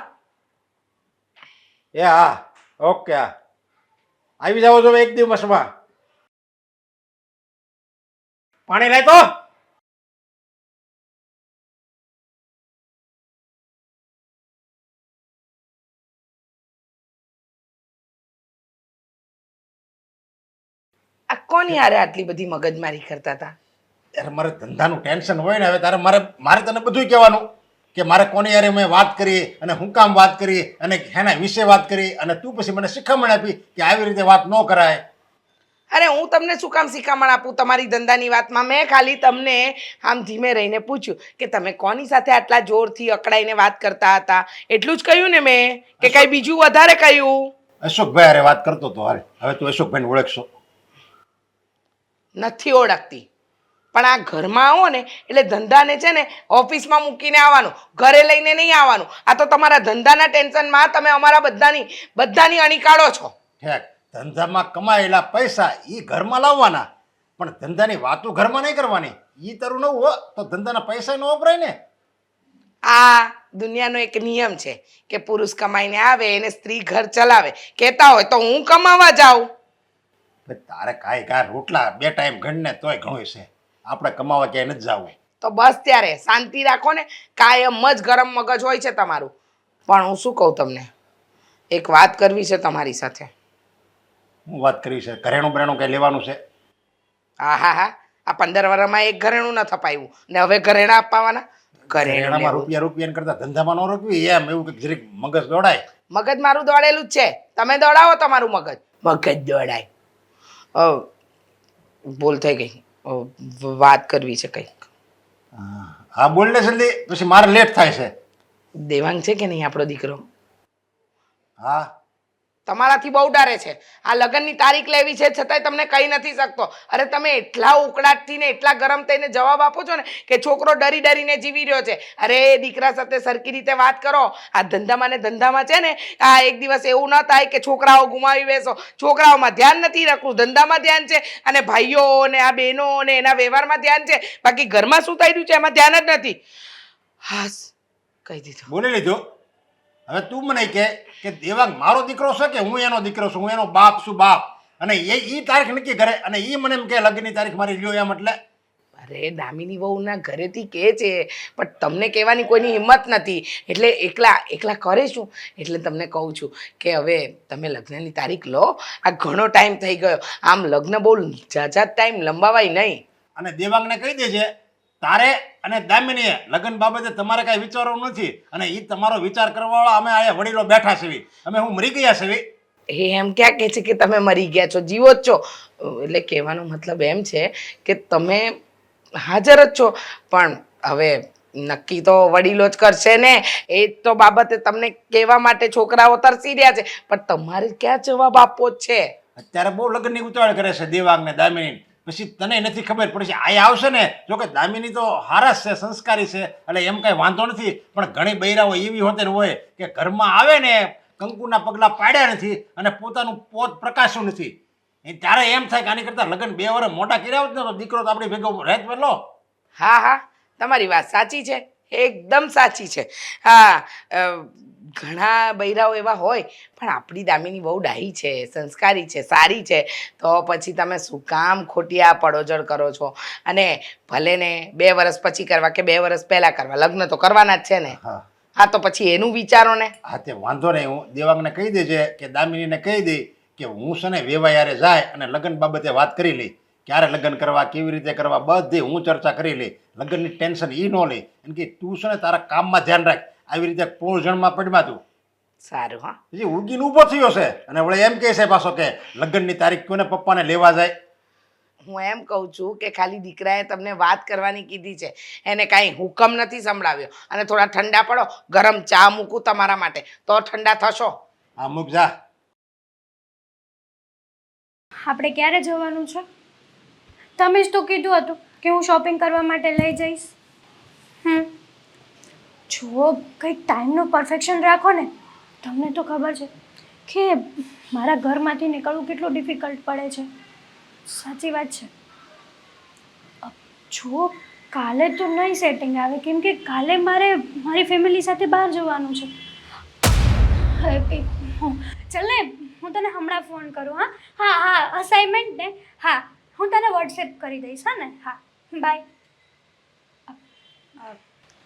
Speaker 2: એ હા, ઓકે, હા, આવી જાઓ છો એક દિવસમાં. પાણી લાય તો.
Speaker 1: આ કોની હારે આટલી બધી મગજમારી કરતા હતા?
Speaker 2: ત્યારે મારે ધંધાનું ટેન્શન હોય ને, હવે તારે મારે તને બધું કહેવાનું કે મારે કોની યારે મેં વાત કરી અને હું કામ વાત કરી અને એના વિશે વાત કરી, અને તું પછી મને શિખામણ આપી કે આવી રીતે વાત ન કરાય.
Speaker 1: અરે હું તમને શું કામ શિખામણ આપું તમારી ધંધાની વાતમાં? મેં ખાલી તમને આમ ધીમે રહીને પૂછ્યું કે તમે કોની સાથે આટલા જોરથી અકળાઈને વાત કરતા હતા, એટલું જ કહ્યું ને મેં, કે કઈ બીજું વધારે કહ્યું?
Speaker 2: અશોકભાઈ અરે વાત કરતો હતો. હારે હવે તું અશોકભાઈને ઓળખશો?
Speaker 1: નથી ઓળખતી, પણ આ ઘરમાં આવો ને એટલે ધંધાને છે ને ઓફિસમાં મૂકીને આવવાનું, ઘરે લઈને નહીં આવવાનું. આ તો તમારા ધંધાના ટેન્શનમાં તમે અમારા બધાની અણી કાઢો છો.
Speaker 2: ઠેક, ધંધામાં કમાયેલા પૈસા એ ઘરમાં લાવવાના, પણ ધંધાની વાતો ઘરમાં નહીં કરવાની. એ તારું નવું હો તો ધંધાના પૈસા ન વપરાય ને.
Speaker 1: આ દુનિયાનો એક નિયમ છે કે પુરુષ કમાઈને આવે એને સ્ત્રી ઘર ચલાવે. કહેતા હોય તો હું કમાવા જાઉં.
Speaker 2: તારે કાંઈ રોટલા 2 ટાઈમ ગણને તોય ઘણું છે. આપણે કમાવા ક્યાંય નથી જવું.
Speaker 1: તો બસ ત્યારે શાંતિ રાખો ને. કાયમ જ ગરમ મગજ હોય છે તમારું. પણ હું શું કહું તમને, એક વાત કરવી છે તમારી સાથે.
Speaker 2: હું વાત કરી છે? ઘરેણું બરેણું કંઈ લેવાનું છે?
Speaker 1: હા, આ 15 વર્ષમાં એક ઘરેણું ન થપાયું ને હવે ઘરેણા આપવાના? ઘરેણું
Speaker 2: એનામાં
Speaker 1: લેવું.
Speaker 2: રૂપિયા રૂપિયા કરતા ધંધામાં ન રોકવી એમ એવું કંઈક જરીક મગજ દોડાય.
Speaker 1: મગજ મારું દોડેલું જ છે, તમે દોડાવો તમારું મગજ. મગજ દોડાય. ભૂલ થઈ ગઈ. વાત કરવી છે કંઈક.
Speaker 2: હા બોલ ને જલ્દી, પછી મારે લેટ થાય છે.
Speaker 1: દેવાંગ છે કે નહીં આપણો દીકરો?
Speaker 2: હા
Speaker 1: તમારાથી બહુ ડરે છે. આ લગ્નની તારીખ લેવી છે છતાંય તમને કહી નથી શકતો. અરે તમે એટલા ઉકળાટથી ને એટલા ગરમ થઈને જવાબ આપો છો ને કે છોકરો ડરી ડરીને જીવી રહ્યો છે. અરે દીકરા સાથે સરખી રીતે વાત કરો. આ ધંધામાં ને ધંધામાં છે ને, આ એક દિવસ એવું ન થાય કે છોકરાઓ ગુમાવી બેસો. છોકરાઓમાં ધ્યાન નથી રાખવું, ધંધામાં ધ્યાન છે, અને ભાઈઓ ને આ બહેનો ને એના વ્યવહારમાં ધ્યાન છે. બાકી ઘરમાં શું થઈ રહ્યું છે એમાં ધ્યાન જ નથી. હાસ કહી દીધું.
Speaker 2: બોલી લીધું. હવે તું મને કે દેવાંગ મારો દીકરો છે કે હું એનો દીકરો છું, હું એનો બાપ છું બાપ, અને એ તારીખ નક્કી કરે અને એ મને એમ કે લગ્નની તારીખ મારી લ્યો એમ. એટલે
Speaker 1: અરે દામિની વહુના ઘરેથી કહે છે, પણ તમને કહેવાની કોઈની હિંમત નથી, એટલે એકલા કરે શું. એટલે તમને કહું છું કે હવે તમે લગ્નની તારીખ લો. આ ઘણો ટાઈમ થઈ ગયો. આમ લગ્ન બહુ ઝાઝા ટાઈમ લંબાવાય નહીં.
Speaker 2: અને દેવાંગને કહી દેજે તારે અને દામિનીએ લગ્ન બાબતે તમારે કાંઈ વિચારવું નથી, અને એ તમારો વિચાર કરવાવાળા અમે અહીંયા વડીલો બેઠા છીએ. અમે હું મરી ગયા છીએ.
Speaker 1: એ એમ ક્યાં કહે છે કે તમે મરી ગયા છો, જીવો જ છો. એટલે કહેવાનો મતલબ એમ છે કે તમે હાજર જ છો, પણ હવે નક્કી તો વડીલો જ કરશે ને. એ તો બાબતે તમને કહેવા માટે છોકરાઓ તરસી રહ્યા છે, પણ તમારે ક્યાં જવાબ આપવો જ છે.
Speaker 2: અત્યારે બહુ લગ્નની ઉતાવળ કરે છે દેવાંગ ને દામિની. પછી તને નથી ખબર પડશે. આ આવશે ને, જો કે દામિની તો હારસ છે, સંસ્કારી છે, એટલે એમ કાંઈ વાંધો નથી. પણ ઘણી બૈરાઓ એવી હોતી હોય કે ઘરમાં આવે ને કંકુના પગલાં પાડ્યા નથી અને પોતાનું પોત પ્રકાશ્યું નથી. ત્યારે એમ થાય કે આની કરતાં લગ્ન 2 વર્ષ મોટા કર્યા હોત ને તો દીકરો તો આપણી ભેગો રહેત વેલો.
Speaker 1: હા હા, તમારી વાત સાચી છે, એકદમ સાચી છે. હા, ઘણા બૈરાઓ એવા હોય, પણ આપણી દામિની બહુ ડાહી છે, સંસ્કારી છે, સારી છે. તો પછી તમે શું કામ ખોટી આ પડોજળ કરો છો? અને ભલે ને 2 વર્ષ પછી કરવા કે 2 વર્ષ પહેલા કરવા, લગ્ન તો કરવાના જ છે ને.
Speaker 2: હા
Speaker 1: હા, તો પછી એનું વિચારો ને.
Speaker 2: હા તે વાંધો નહીં. હું દેવાંગને કહી દેજે કે દામિનીને કહી દઈ કે હું છે ને વેવાયારે જાય અને લગ્ન બાબતે વાત કરી લઈ. ક્યારે લગ્ન કરવા, કેવી રીતે કરવા, બધી હું ચર્ચા કરી લઈ. લગ્નની ટેન્શન એ ન લે. એમ કે તું છે ને તારા કામમાં ધ્યાન રાખ. આવી રીતે પોળઝણમાં પડમાં તું
Speaker 1: સારું. હા,
Speaker 2: પછી ઉગીને ઊભો થયો છે અને વળે એમ કહે છે પાછો કે લગ્નની તારીખ કોને પપ્પાને લેવા જાય.
Speaker 1: હું એમ કહું છું કે ખાલી દીકરાએ તમને વાત કરવાની કીધી છે, એને કાંઈ હુકમ નથી સંભળાવ્યો. અને થોડા ઠંડા પડો, ગરમ ચા મૂકું તમારા માટે તો ઠંડા થશો.
Speaker 2: હા મૂક જા.
Speaker 3: આપણે ક્યારે જવાનું છે? તમે જ તો કીધું હતું કે હું શોપિંગ કરવા માટે લઈ જઈશ. જો કંઈક ટાઈમનું પરફેક્શન રાખો ને. તમને તો ખબર છે કે મારા ઘરમાંથી નીકળવું કેટલું ડિફિકલ્ટ પડે છે. સાચી વાત છે. જો કાલે તો નહીં સેટિંગ આવે, કેમ કે કાલે મારે મારી ફેમિલી સાથે બહાર જવાનું છે. ચાલ ને, હું તને હમણાં ફોન કરું. હા હા હા, અસાઇનમેન્ટ ને, હા હું તને વોટ્સએપ કરી દઈશ. હા ને? હા, બાય.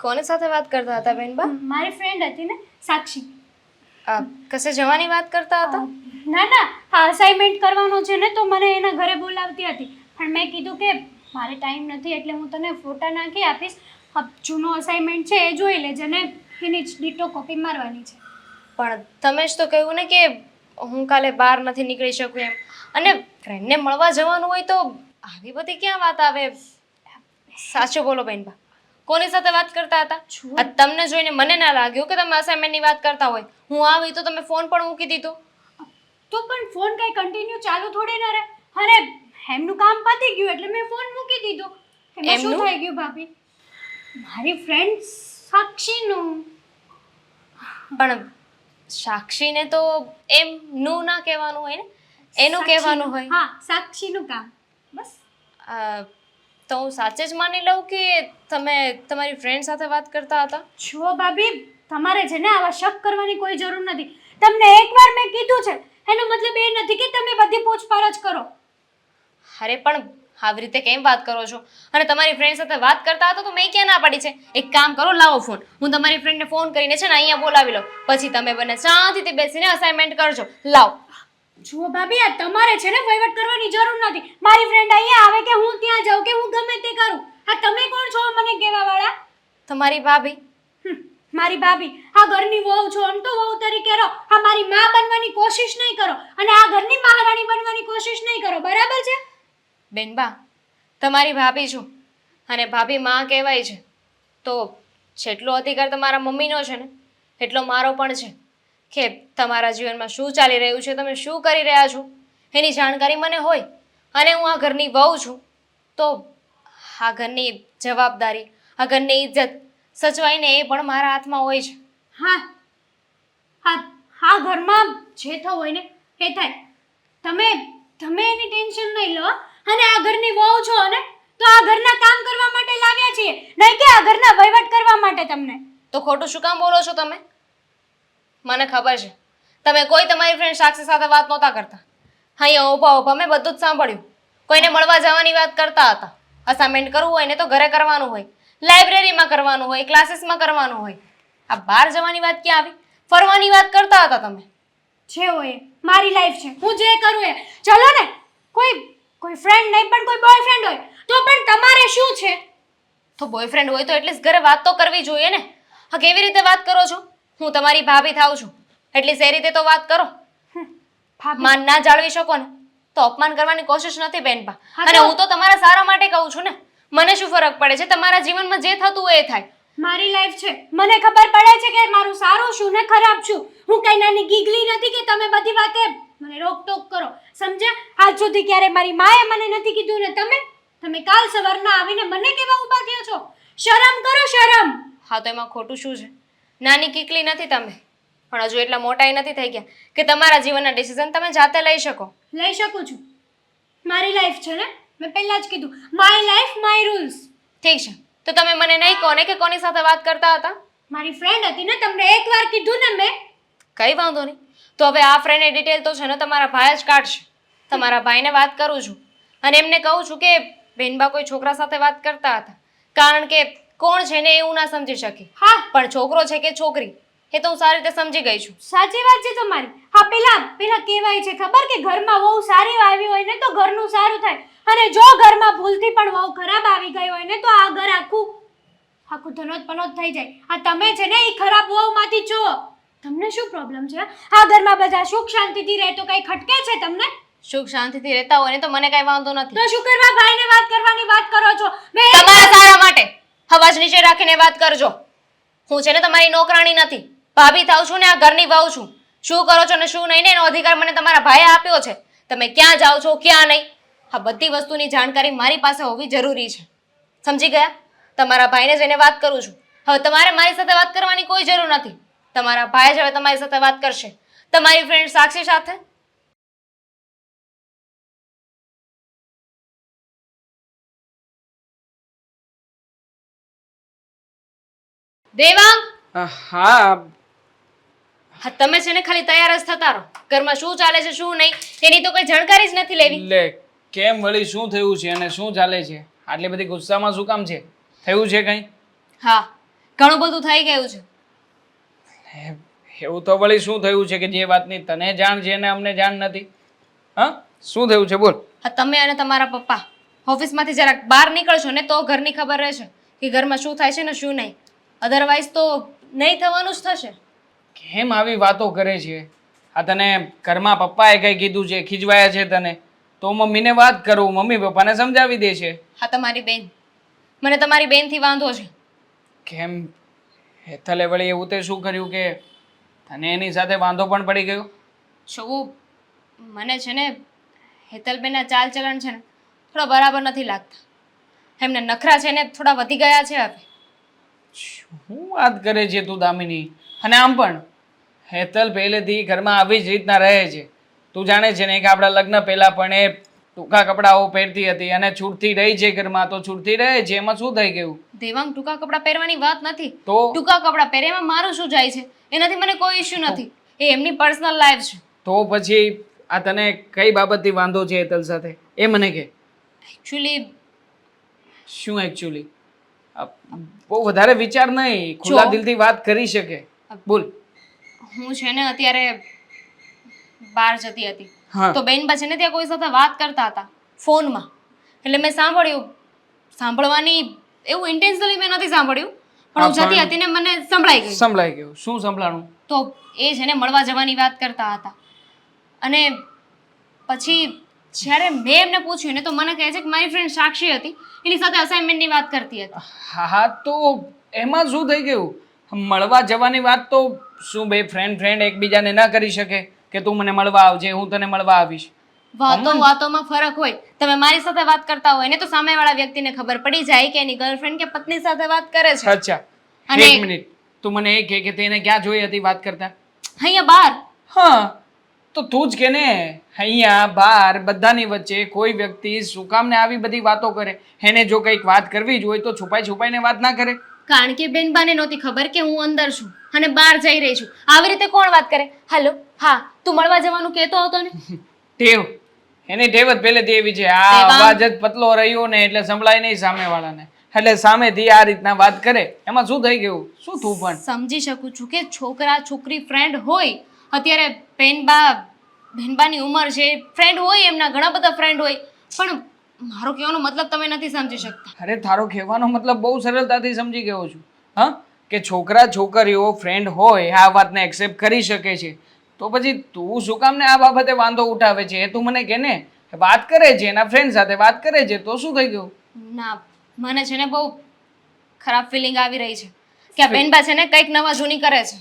Speaker 4: કોની સાથે વાત કરતા હતા બેનબા?
Speaker 3: મારી ફ્રેન્ડ હતી ને, સાક્ષી.
Speaker 4: કશે જવાની વાત કરતા હતા?
Speaker 3: ના ના, હા અસાઇનમેન્ટ કરવાનો છે ને, તો મને એના ઘરે બોલાવતી હતી, પણ મેં કીધું કે મારે ટાઈમ નથી, એટલે હું તને ફોટા નાખી આપીશ. જૂનો અસાઇનમેન્ટ છે એ જોઈ લેજે ને એની જ ડિટો કોપી મારવાની છે.
Speaker 4: પણ તમે જ તો કહ્યું ને કે હું કાલે બહાર નથી નીકળી શકું એમ. અને ફ્રેન્ડને મળવા જવાનું હોય તો આવી બધી ક્યાં વાત આવે? સાચું બોલો બેનબા, કોની સાથે વાત કરતા હતા? આ તમને જોઈને મને ના લાગ્યું કે તમે અસાઇનમેન્ટની વાત કરતા હોય. હું આવી તો તમે ફોન પણ મૂકી દીધો.
Speaker 3: તો પણ ફોન કઈ કન્ટિન્યુ ચાલુ થોડી ના રહે. અરે એમનું કામ પતી ગયું એટલે મેં ફોન મૂકી દીધો. એમાં શું થઈ ગયું ભાભી? મારી ફ્રેન્ડ સાક્ષીનું.
Speaker 4: પણ સાક્ષીને તો એમ નું ના કહેવાનું હોય ને, એનું કહેવાનું હોય.
Speaker 3: હા, સાક્ષીનું કામ. બસ.
Speaker 4: તો હું સાચે જ માની લઉં કે તમે તમારી ફ્રેન્ડ સાથે વાત કરતા હતા?
Speaker 3: જો ભાભી, તમારે છે ને આવા શક કરવાની કોઈ જરૂર નથી. તમને એકવાર મેં કીધું છે, એનો મતલબ એ નથી કે તમે બધી પૂછપરછ કરો.
Speaker 4: અરે પણ આવી રીતે કેમ વાત કરો છો? અને તમારી ફ્રેન્ડ સાથે વાત કરતા હતા તો મેં ક્યાં ના પાડી છે? એક કામ કરો, લાવો ફોન. હું તમારી ફ્રેન્ડને ફોન કરીને છે ને અહીંયા બોલાવી લઉં. પછી તમે બંને શાંતિથી બેસીને અસાઇનમેન્ટ કરજો. લાવ.
Speaker 3: જુઓ ભાભી, આ તમારે છે ને વહીવટ કરવાની જરૂર નથી. મારી ફ્રેન્ડ અહીંયા આવે કે હું ત્યાં જાઉં કે હું ગમે તે કરું, આ તમે કોણ છો મને કહેવા વાળા?
Speaker 4: તમારી ભાભી
Speaker 3: મારી ભાભી, આ ઘરની વહુ છો આમ તો વહુ તરીકે રહો. આ મારી માં બનવાની કોશિશ નહીં કરો અને આ ઘરની મહારાણી બનવાની કોશિશ નહીં કરો, બરાબર છે?
Speaker 4: બેનબા, તમારી ભાભી છું અને ભાભી માં કહેવાય છે, તો જેટલો અધિકાર તમારા મમ્મીનો છે ને એટલો મારો પણ છે કે તમારા જીવનમાં શું ચાલી રહ્યું છે, તમે શું કરી રહ્યા છો એની જાણકારી મને હોય. અને હું આ ઘરની વહુ છું તો આ ઘરની જવાબદારી, આ ઘરની ઇજ્જત સચવાઈને એ પણ મારા હાથમાં હોય છે.
Speaker 3: હા ઘરમાં જે થવું હોય ને એ થાય. તમે એની ટેન્શન નહીં લો. અને આ ઘરની વહુ છો ને તો આ ઘરના કામ કરવા માટે લાવ્યા છીએ, નહીં કે આ ઘરના વહીવટ કરવા માટે. તમને
Speaker 4: તો ખોટું શું કામ બોલો છો તમે? મને ખબર છે તમે કોઈ તમારી ફ્રેન્ડ સાક્ષી સાથે વાત નહોતા કરતા. અહીંયા ઊભા મેં બધું જ સાંભળ્યું. કોઈને મળવા જવાની વાત કરતા હતા. અસાઇનમેન્ટ કરવું હોય ને તો ઘરે કરવાનું હોય, લાઇબ્રેરીમાં કરવાનું હોય, ક્લાસીસમાં કરવાનું હોય. આ બહાર જવાની વાત ક્યાં આવી? ફરવાની વાત કરતા હતા તમે.
Speaker 3: જે હોય એ મારી લાઈફ છે, હું જે કરું એ. ચલો ને, કોઈ ફ્રેન્ડ નહીં પણ કોઈ બોયફ્રેન્ડ હોય તો પણ તમારે શું છે?
Speaker 4: તો બોયફ્રેન્ડ હોય તો એટલીસ્ટ ઘરે વાત તો કરવી જોઈએ ને. હા, કેવી રીતે વાત કરો છો? હું તમારી ભાભી થાઉં છું એટલીસ્ટ એ રીતે તો વાત કરો. માન ના જાળવી શકો ને તો અપમાન કરવાની કોશિશ નથી બેનપા. અને હું તો તમારા સારા માટે કહું છું ને. મને શું ફરક પડે છે? તમારા જીવનમાં જે થતું હોય એ થાય.
Speaker 3: મારી લાઈફ છે, મને ખબર પડે છે કે મારું સારું શું ને ખરાબ શું. હું કઈ નાની ગીગલી નથી કે તમે બધી વાતે મને રોકટોક કરો, સમજ્યા? આજ સુધી ક્યારે મારી માએ મને નથી કીધું ને તમે કાલ સવારના આવીને મને કેવા ઊભા થયા છો? શરમ કરો, શરમ.
Speaker 4: હા, તો એમાં ખોટું શું છે? નાની કીકલી નથી તમે, પણ હજુ એટલા મોટાઈ નથી થઈ ગયા કે તમારા જીવનના ડિસિઝન તમે જાતે લઈ શકો.
Speaker 3: લઈ શકું છું. મારી લાઈફ છે ને, મેં પહેલા જ કીધું, માય લાઈફ માય રૂલ્સ.
Speaker 4: ઠીક છે, તો તમે મને નહીં કહો ને કે કોની સાથે વાત કરતા હતા?
Speaker 3: મારી ફ્રેન્ડ હતી ને, તમને એકવાર કીધું ને મેં.
Speaker 4: કઈ વાંધો નહીં. તો હવે આ ફ્રેન્ડની ડિટેલ તો છે ને તમારા ભાઈ જ કાઢશે. તમારા ભાઈને વાત કરું છું અને એમને કહું છું કે બેનબા કોઈ છોકરા સાથે વાત કરતા હતા, કારણ કે કોણ છે ને એવું ના સમજી શકે.
Speaker 3: હા,
Speaker 4: પણ છોકરો છે કે છોકરી એ તો હું સારી રીતે સમજી ગઈ છું.
Speaker 3: સાચી વાત છે તમારી. હા, પેલા કહેવાય છે ખબર કે ઘરમાં વહુ સારી આવી હોય ને તો ઘરનું સારું થાય, અને જો ઘરમાં ભૂલથી પણ વહુ ખરાબ આવી ગઈ હોય ને તો આ ઘર આખું ધનોત પનોત થઈ જાય. આ તમે છે ને એ ખરાબ વહુમાંથી છો. તમને શું પ્રોબ્લેમ છે? આ ઘરમાં બધા સુખ શાંતિથી રહે તો કઈ ખટકે છે તમને?
Speaker 4: સુખ શાંતિથી રહેતા હોય ને તો મને કઈ વાંધો નથી.
Speaker 3: તો શું કરવા ભાઈને વાત કરવાની વાત કરો છો?
Speaker 4: તમારા સારા માટે અવાજ નીચે રાખીને વાત કરજો. હું છે ને તમારી નોકરાણી નથી, ભાભી થાઉં છું ને આ ઘરની વહુ છું. શું કરો છો ને શું નહીં ને એનો અધિકાર મને તમારા ભાઈએ આપ્યો છે. તમે ક્યાં જાઓ છો ક્યાં નહીં આ બધી વસ્તુની જાણકારી મારી પાસે હોવી જરૂરી છે. સમજી ગયા? તમારા ભાઈને જઈને વાત કરું છું. હવે તમારે મારી સાથે વાત કરવાની કોઈ જરૂર નથી. તમારા ભાઈ જ હવે તમારી સાથે વાત કરશે, તમારી ફ્રેન્ડ સાક્ષી સાથે. દેવાંગ,
Speaker 7: હા
Speaker 4: હા તમે છે ને ખાલી તૈયાર જ થતા રહો. ઘરમાં શું ચાલે છે શું નહીં એની તો કોઈ જાણકારી જ નથી લેવી.
Speaker 7: લે કેમ વળી શું થયું છે અને શું ચાલે છે? આટલી બધી ગુસ્સામાં શું કામ છે? થયું છે કંઈ?
Speaker 4: હા, ઘણું બધું થઈ ગયું છે.
Speaker 7: એવું તો વળી શું થયું છે કે જે વાતની તને જાણ છે ને અમને જાણ નથી? હા, શું થયું છે બોલ.
Speaker 4: હા, તમે અને તમારા પપ્પા ઓફિસમાંથી જરાક બહાર નીકળશો ને તો ઘરની ખબર રહેશે કે ઘરમાં શું થાય છે ને શું નહીં. અધરવાઇઝ તો નહીં થવાનું જ થશે.
Speaker 7: કેમ આવી વાતો કરે છે? આ તને ઘરમાં પપ્પાએ કંઈ કીધું છે, ખીજવાયા છે તને? તો મમ્મીને વાત કરું, મમ્મી પપ્પાને સમજાવી દે છે.
Speaker 4: હા, તમારી બેન, મને તમારી બેનથી વાંધો છે.
Speaker 7: કેમ હેતલે વળી એવું તે શું કર્યું કે તને એની સાથે વાંધો પણ પડી ગયો?
Speaker 4: શું મને છે ને હેતલબેનના ચાલ ચલણ છે ને થોડા બરાબર નથી લાગતા. એમને નખરા છે ને થોડા વધી ગયા છે હવે.
Speaker 7: શું વાત કરે છે તું દામિની? અને આમ પણ હેતલ પહેલેથી ઘરમાં આવી જ રીતના રહે છે. તું જાણે છે ને કે આપણા લગ્ન પહેલા પણ એ ટૂંકા કપડાઓ પહેરતી હતી અને છૂટતી રહી છે ઘરમાં, તો છૂટતી રહે છે. એમાં શું થઈ ગયું?
Speaker 4: દેવાંગ, ટૂંકા કપડાં પહેરવાની વાત નથી.
Speaker 7: તો
Speaker 4: ટૂંકા કપડાં પહેરે એમાં મારું શું જાય છે? એનાથી મને કોઈ ઇશ્યુ નથી. એ એમની પર્સનલ લાઈફ છે.
Speaker 7: તો પછી આ તને કઈ બાબતથી વાંધો છે હેતલ સાથે એ મને કહે.
Speaker 4: એકચ્યુઅલી
Speaker 7: શું એકચ્યુઅલી? બહુ વધારે વિચાર નહીં, ખુલ્લા દિલથી વાત કરી શકે. બોલ.
Speaker 4: હું છે ને અત્યારે બહાર જતી હતી
Speaker 7: હા.
Speaker 4: તો બેન છે ને ત્યાં કોઈ સાથે વાત કરતા હતા ફોનમાં. એટલે મેં સાંભળ્યું. સાંભળવાની એવું ઇન્ટેન્શનલી મેં નથી સાંભળ્યું, પણ હું જતી હતી ને મને સંભળાઈ ગયું.
Speaker 7: સંભળાઈ ગયું. શું સંભળાણું?
Speaker 4: તો એ છે ને મળવા જવાની વાત કરતા હતા અને પછી જ્યારે મેં એમને પૂછ્યું ને તો મને કહે છે કે મારી ફ્રેન્ડ સાક્ષી હતી એની સાથે અસાઇનમેન્ટની વાત કરતી હતી.
Speaker 7: હા તો એમાં શું થઈ ગયું? મળવા જવાની વાત તો શું બે ફ્રેન્ડ એકબીજાને ના કરી શકે કે તું મને મળવા આવજે, હું તને મળવા આવીશ?
Speaker 4: વાતોમાં ફરક હોય. તમે મારી સાથે વાત કરતા હોય ને તો સામેવાળા વ્યક્તિને ખબર પડી જાય કે એની ગર્લફ્રેન્ડ કે પત્ની સાથે વાત કરે છે.
Speaker 7: અચ્છા,
Speaker 4: અને-
Speaker 7: એક મિનિટ, તું મને એ કહે કે તેને ક્યાં જોઈ હતી વાત કરતા?
Speaker 4: અહીંયા બહાર.
Speaker 7: હા તો તું જ કે ને, અહીંયા બહાર બધાની વચ્ચે કોઈ વ્યક્તિ શું કામ ને આવી બધી વાતો કરે? એને જો કંઈક વાત કરવી જ હોય તો છુપાઈને વાત ના કરે.
Speaker 4: કારણ કે બેનબાને નહોતી ખબર કે હું અંદર છું અને બહાર જઈ રહી છું. આવી રીતે કોણ વાત કરે? હાલો, હા, તું મળવા જવાનું કહેતો હતો ને?
Speaker 7: ટેવ, એની ટેવ જ પહેલેથી એવી છે. આ
Speaker 4: તેવા-
Speaker 7: અવાજ જ પતલો રહ્યો ને એટલે સંભળાય નહીં સામેવાળાને, એટલે સામેથી આ રીતના વાત કરે. એમાં શું થઈ ગયું? શું તું પણ
Speaker 4: સમજી શકું છું કે છોકરા છોકરી ફ્રેન્ડ હોય. અત્યારે બહેનબાની ઉંમર છે, ફ્રેન્ડ હોય, એમના ઘણા બધા ફ્રેન્ડ હોય, પણ મારો કહેવાનો મતલબ તમે નથી સમજી શકતા.
Speaker 7: અરે તારો કહેવાનો મતલબ બહુ સરળતાથી સમજી ગયો છું. હા, કે છોકરા છોકરીઓ ફ્રેન્ડ હોય આ વાતને એક્સેપ્ટ કરી શકે છે, તો પછી તું શું કામ ને આ બાબતે વાંધો ઉઠાવે છે? એ તું મને કહે ને. વાત કરે છે, એના ફ્રેન્ડ સાથે વાત કરે છે, તો શું થઈ ગયું?
Speaker 4: ના, મને છે ને બહુ ખરાબ ફિલિંગ આવી રહી છે કે આ બેનબા છે ને કંઈક નવા જૂની કરે છે.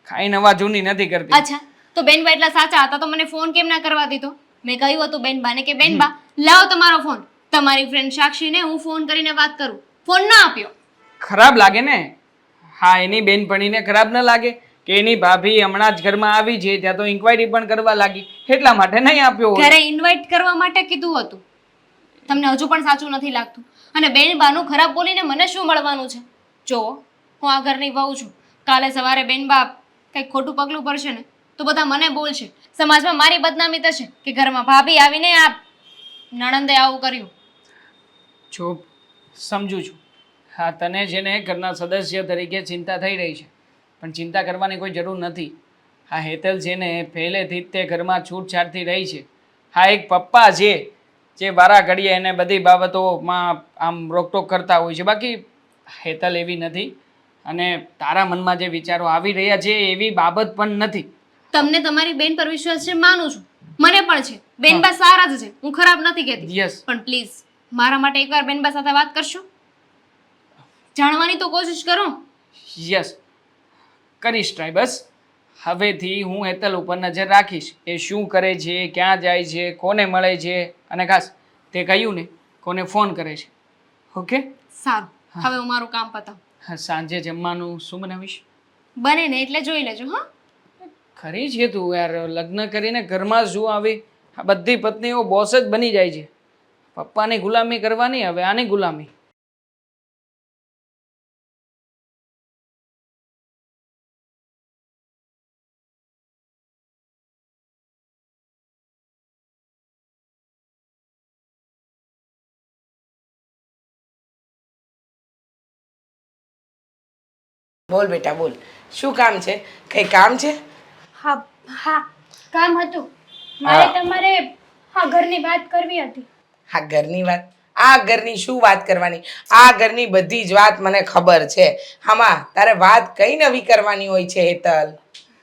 Speaker 7: કાંઈ નવા જૂની નથી કરતી.
Speaker 4: અચ્છા, તો બેનબા એટલા સાચા હતા તો મને ફોન કેમ ના કરવા દીધો? મેં કહ્યું હતું બેનબાને કે બેનબા લાવો તમારો ફોન, તમારી ફ્રેન્ડ સાક્ષીને હું ફોન કરીને વાત કરું. ફોન ના આપ્યો.
Speaker 7: ખરાબ લાગે ને? હા, એની બેનપણીને ખરાબ ન લાગે કે એની ભાભી હમણાં જ ઘરમાં આવી છે, ત્યાં તો ઇન્ક્વાયરી પણ કરવા લાગી, એટલા માટે નહીં આપ્યો હોય.
Speaker 4: ઘરે ઇન્વાઇટ કરવા માટે કીધું હતું. તમને હજુ પણ સાચું નથી લાગતું? અને બેનબાનું ખરાબ બોલીને મને શું મળવાનું છે? જો હું આ ઘરની વહુ છું, કાલે સવારે બેનબા કંઈક ખોટું પગલું પડશે ને તો બધા મને બોલશે, સમાજમાં મારી બદનામી થશે કે ઘરમાં ભાભી આવીને આ નણંદે આવું કર્યું.
Speaker 7: જો સમજુ છું, હા, તને છે ને ઘરના સદસ્ય તરીકે ચિંતા થઈ રહી છે, પણ ચિંતા કરવાની કોઈ જરૂર નથી. હા, હેતલ છે ને પહેલેથી જ તે ઘરમાં છૂટછાટથી રહી છે. હા, એક પપ્પા છે જે વારા ઘડીએ એને બધી બાબતોમાં આમ રોકટોક કરતા હોય છે, બાકી હેતલ એવી નથી. અને તારા મનમાં જે વિચારો આવી રહ્યા છે એવી બાબત પણ નથી.
Speaker 4: તમને તમારી બેન પર વિશ્વાસ છે, માનું છું, મને પણ છે. બેનબા સારા જ છે, હું ખરાબ નથી કહેતી.
Speaker 7: યસ,
Speaker 4: પણ પ્લીઝ મારા માટે એકવાર બેનબા સાથે વાત કરશો? જાણવાની તો કોશિશ કરો.
Speaker 7: યસ, કરીશ ટ્રાય. બસ હવેથી હું હેતલ ઉપર નજર રાખીશ, એ શું કરે છે, ક્યાં જાય છે, કોને મળે છે, અને ખાસ તે કહ્યું ને કોને ફોન કરે છે. ઓકે,
Speaker 4: સારું, હવે હું મારું કામ પતાવું.
Speaker 7: સાંજે જમવાનું શું બનાવીશ?
Speaker 4: બને ને એટલે જોઈ લેજો. હા,
Speaker 7: ખરી છે તું યાર, લગ્ન કરીને ઘરમાં શું આવી? આ બધી પત્નીઓ બોસ જ બની જાય છે. પપ્પાની ગુલામી કરવાની, હવે આની ગુલામી.
Speaker 1: બોલ બેટા બોલ, શું કામ છે? કઈ કામ છે?
Speaker 3: હા હા, કામ હતું. મારે તમારે હા ઘરની વાત કરવી હતી.
Speaker 1: આ ઘરની વાત? આ ઘરની શું વાત કરવાની? આ ઘરની બધી જ વાત મને ખબર છે. આમાં તારે વાત કઈ નવી કરવાની હોય છે હેતલ?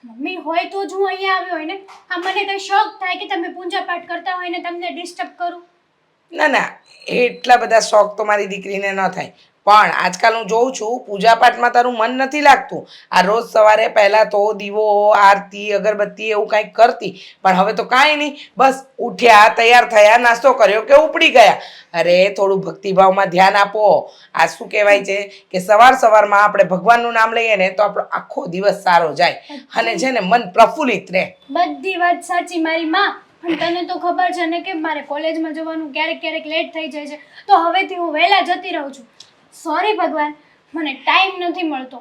Speaker 3: મમ્મી હોય તો જ હું અહીંયા આવ્યો હોય ને. આ મને કઈ શોખ થાય કે તમે પૂજા પાઠ કરતા હોય ને તમને ડિસ્ટર્બ કરું.
Speaker 1: ના ના, એટલા બધા શોખ તો મારી દીકરીને ન થાય. પણ આજકાલ હું જોઉં છું પૂજા પાઠમાં તારું મન નથી લાગતું. આ રોજ સવારે પહેલા તો દીવો, આરતી, અગરબત્તી એવું કંઈક કરતી, પણ હવે તો કાંઈ નહીં, બસ ઉઠ્યા, તૈયાર થયા, નાસ્તો કર્યો કે ઉપડી ગયા. અરે થોડું ભક્તિભાવમાં ધ્યાન આપો. આ શું કહેવાય છે કે સવાર સવારમાં આપણે ભગવાનનું નામ લઈએ ને તો આપણો આખો દિવસ સારો જાય અને છે ને મન પ્રફુલ્લિત રહે.
Speaker 3: બધી વાત સાચી મારી માં, પણ તને તો ખબર છે ને કે મારે કોલેજમાં જવાનું ક્યારેક ક્યારેક લેટ થઈ જાય છે, તો હવેથી હું વહેલા જતી રહું છું. સોરી ભગવાન, મને ટાઈમ નથી મળતો.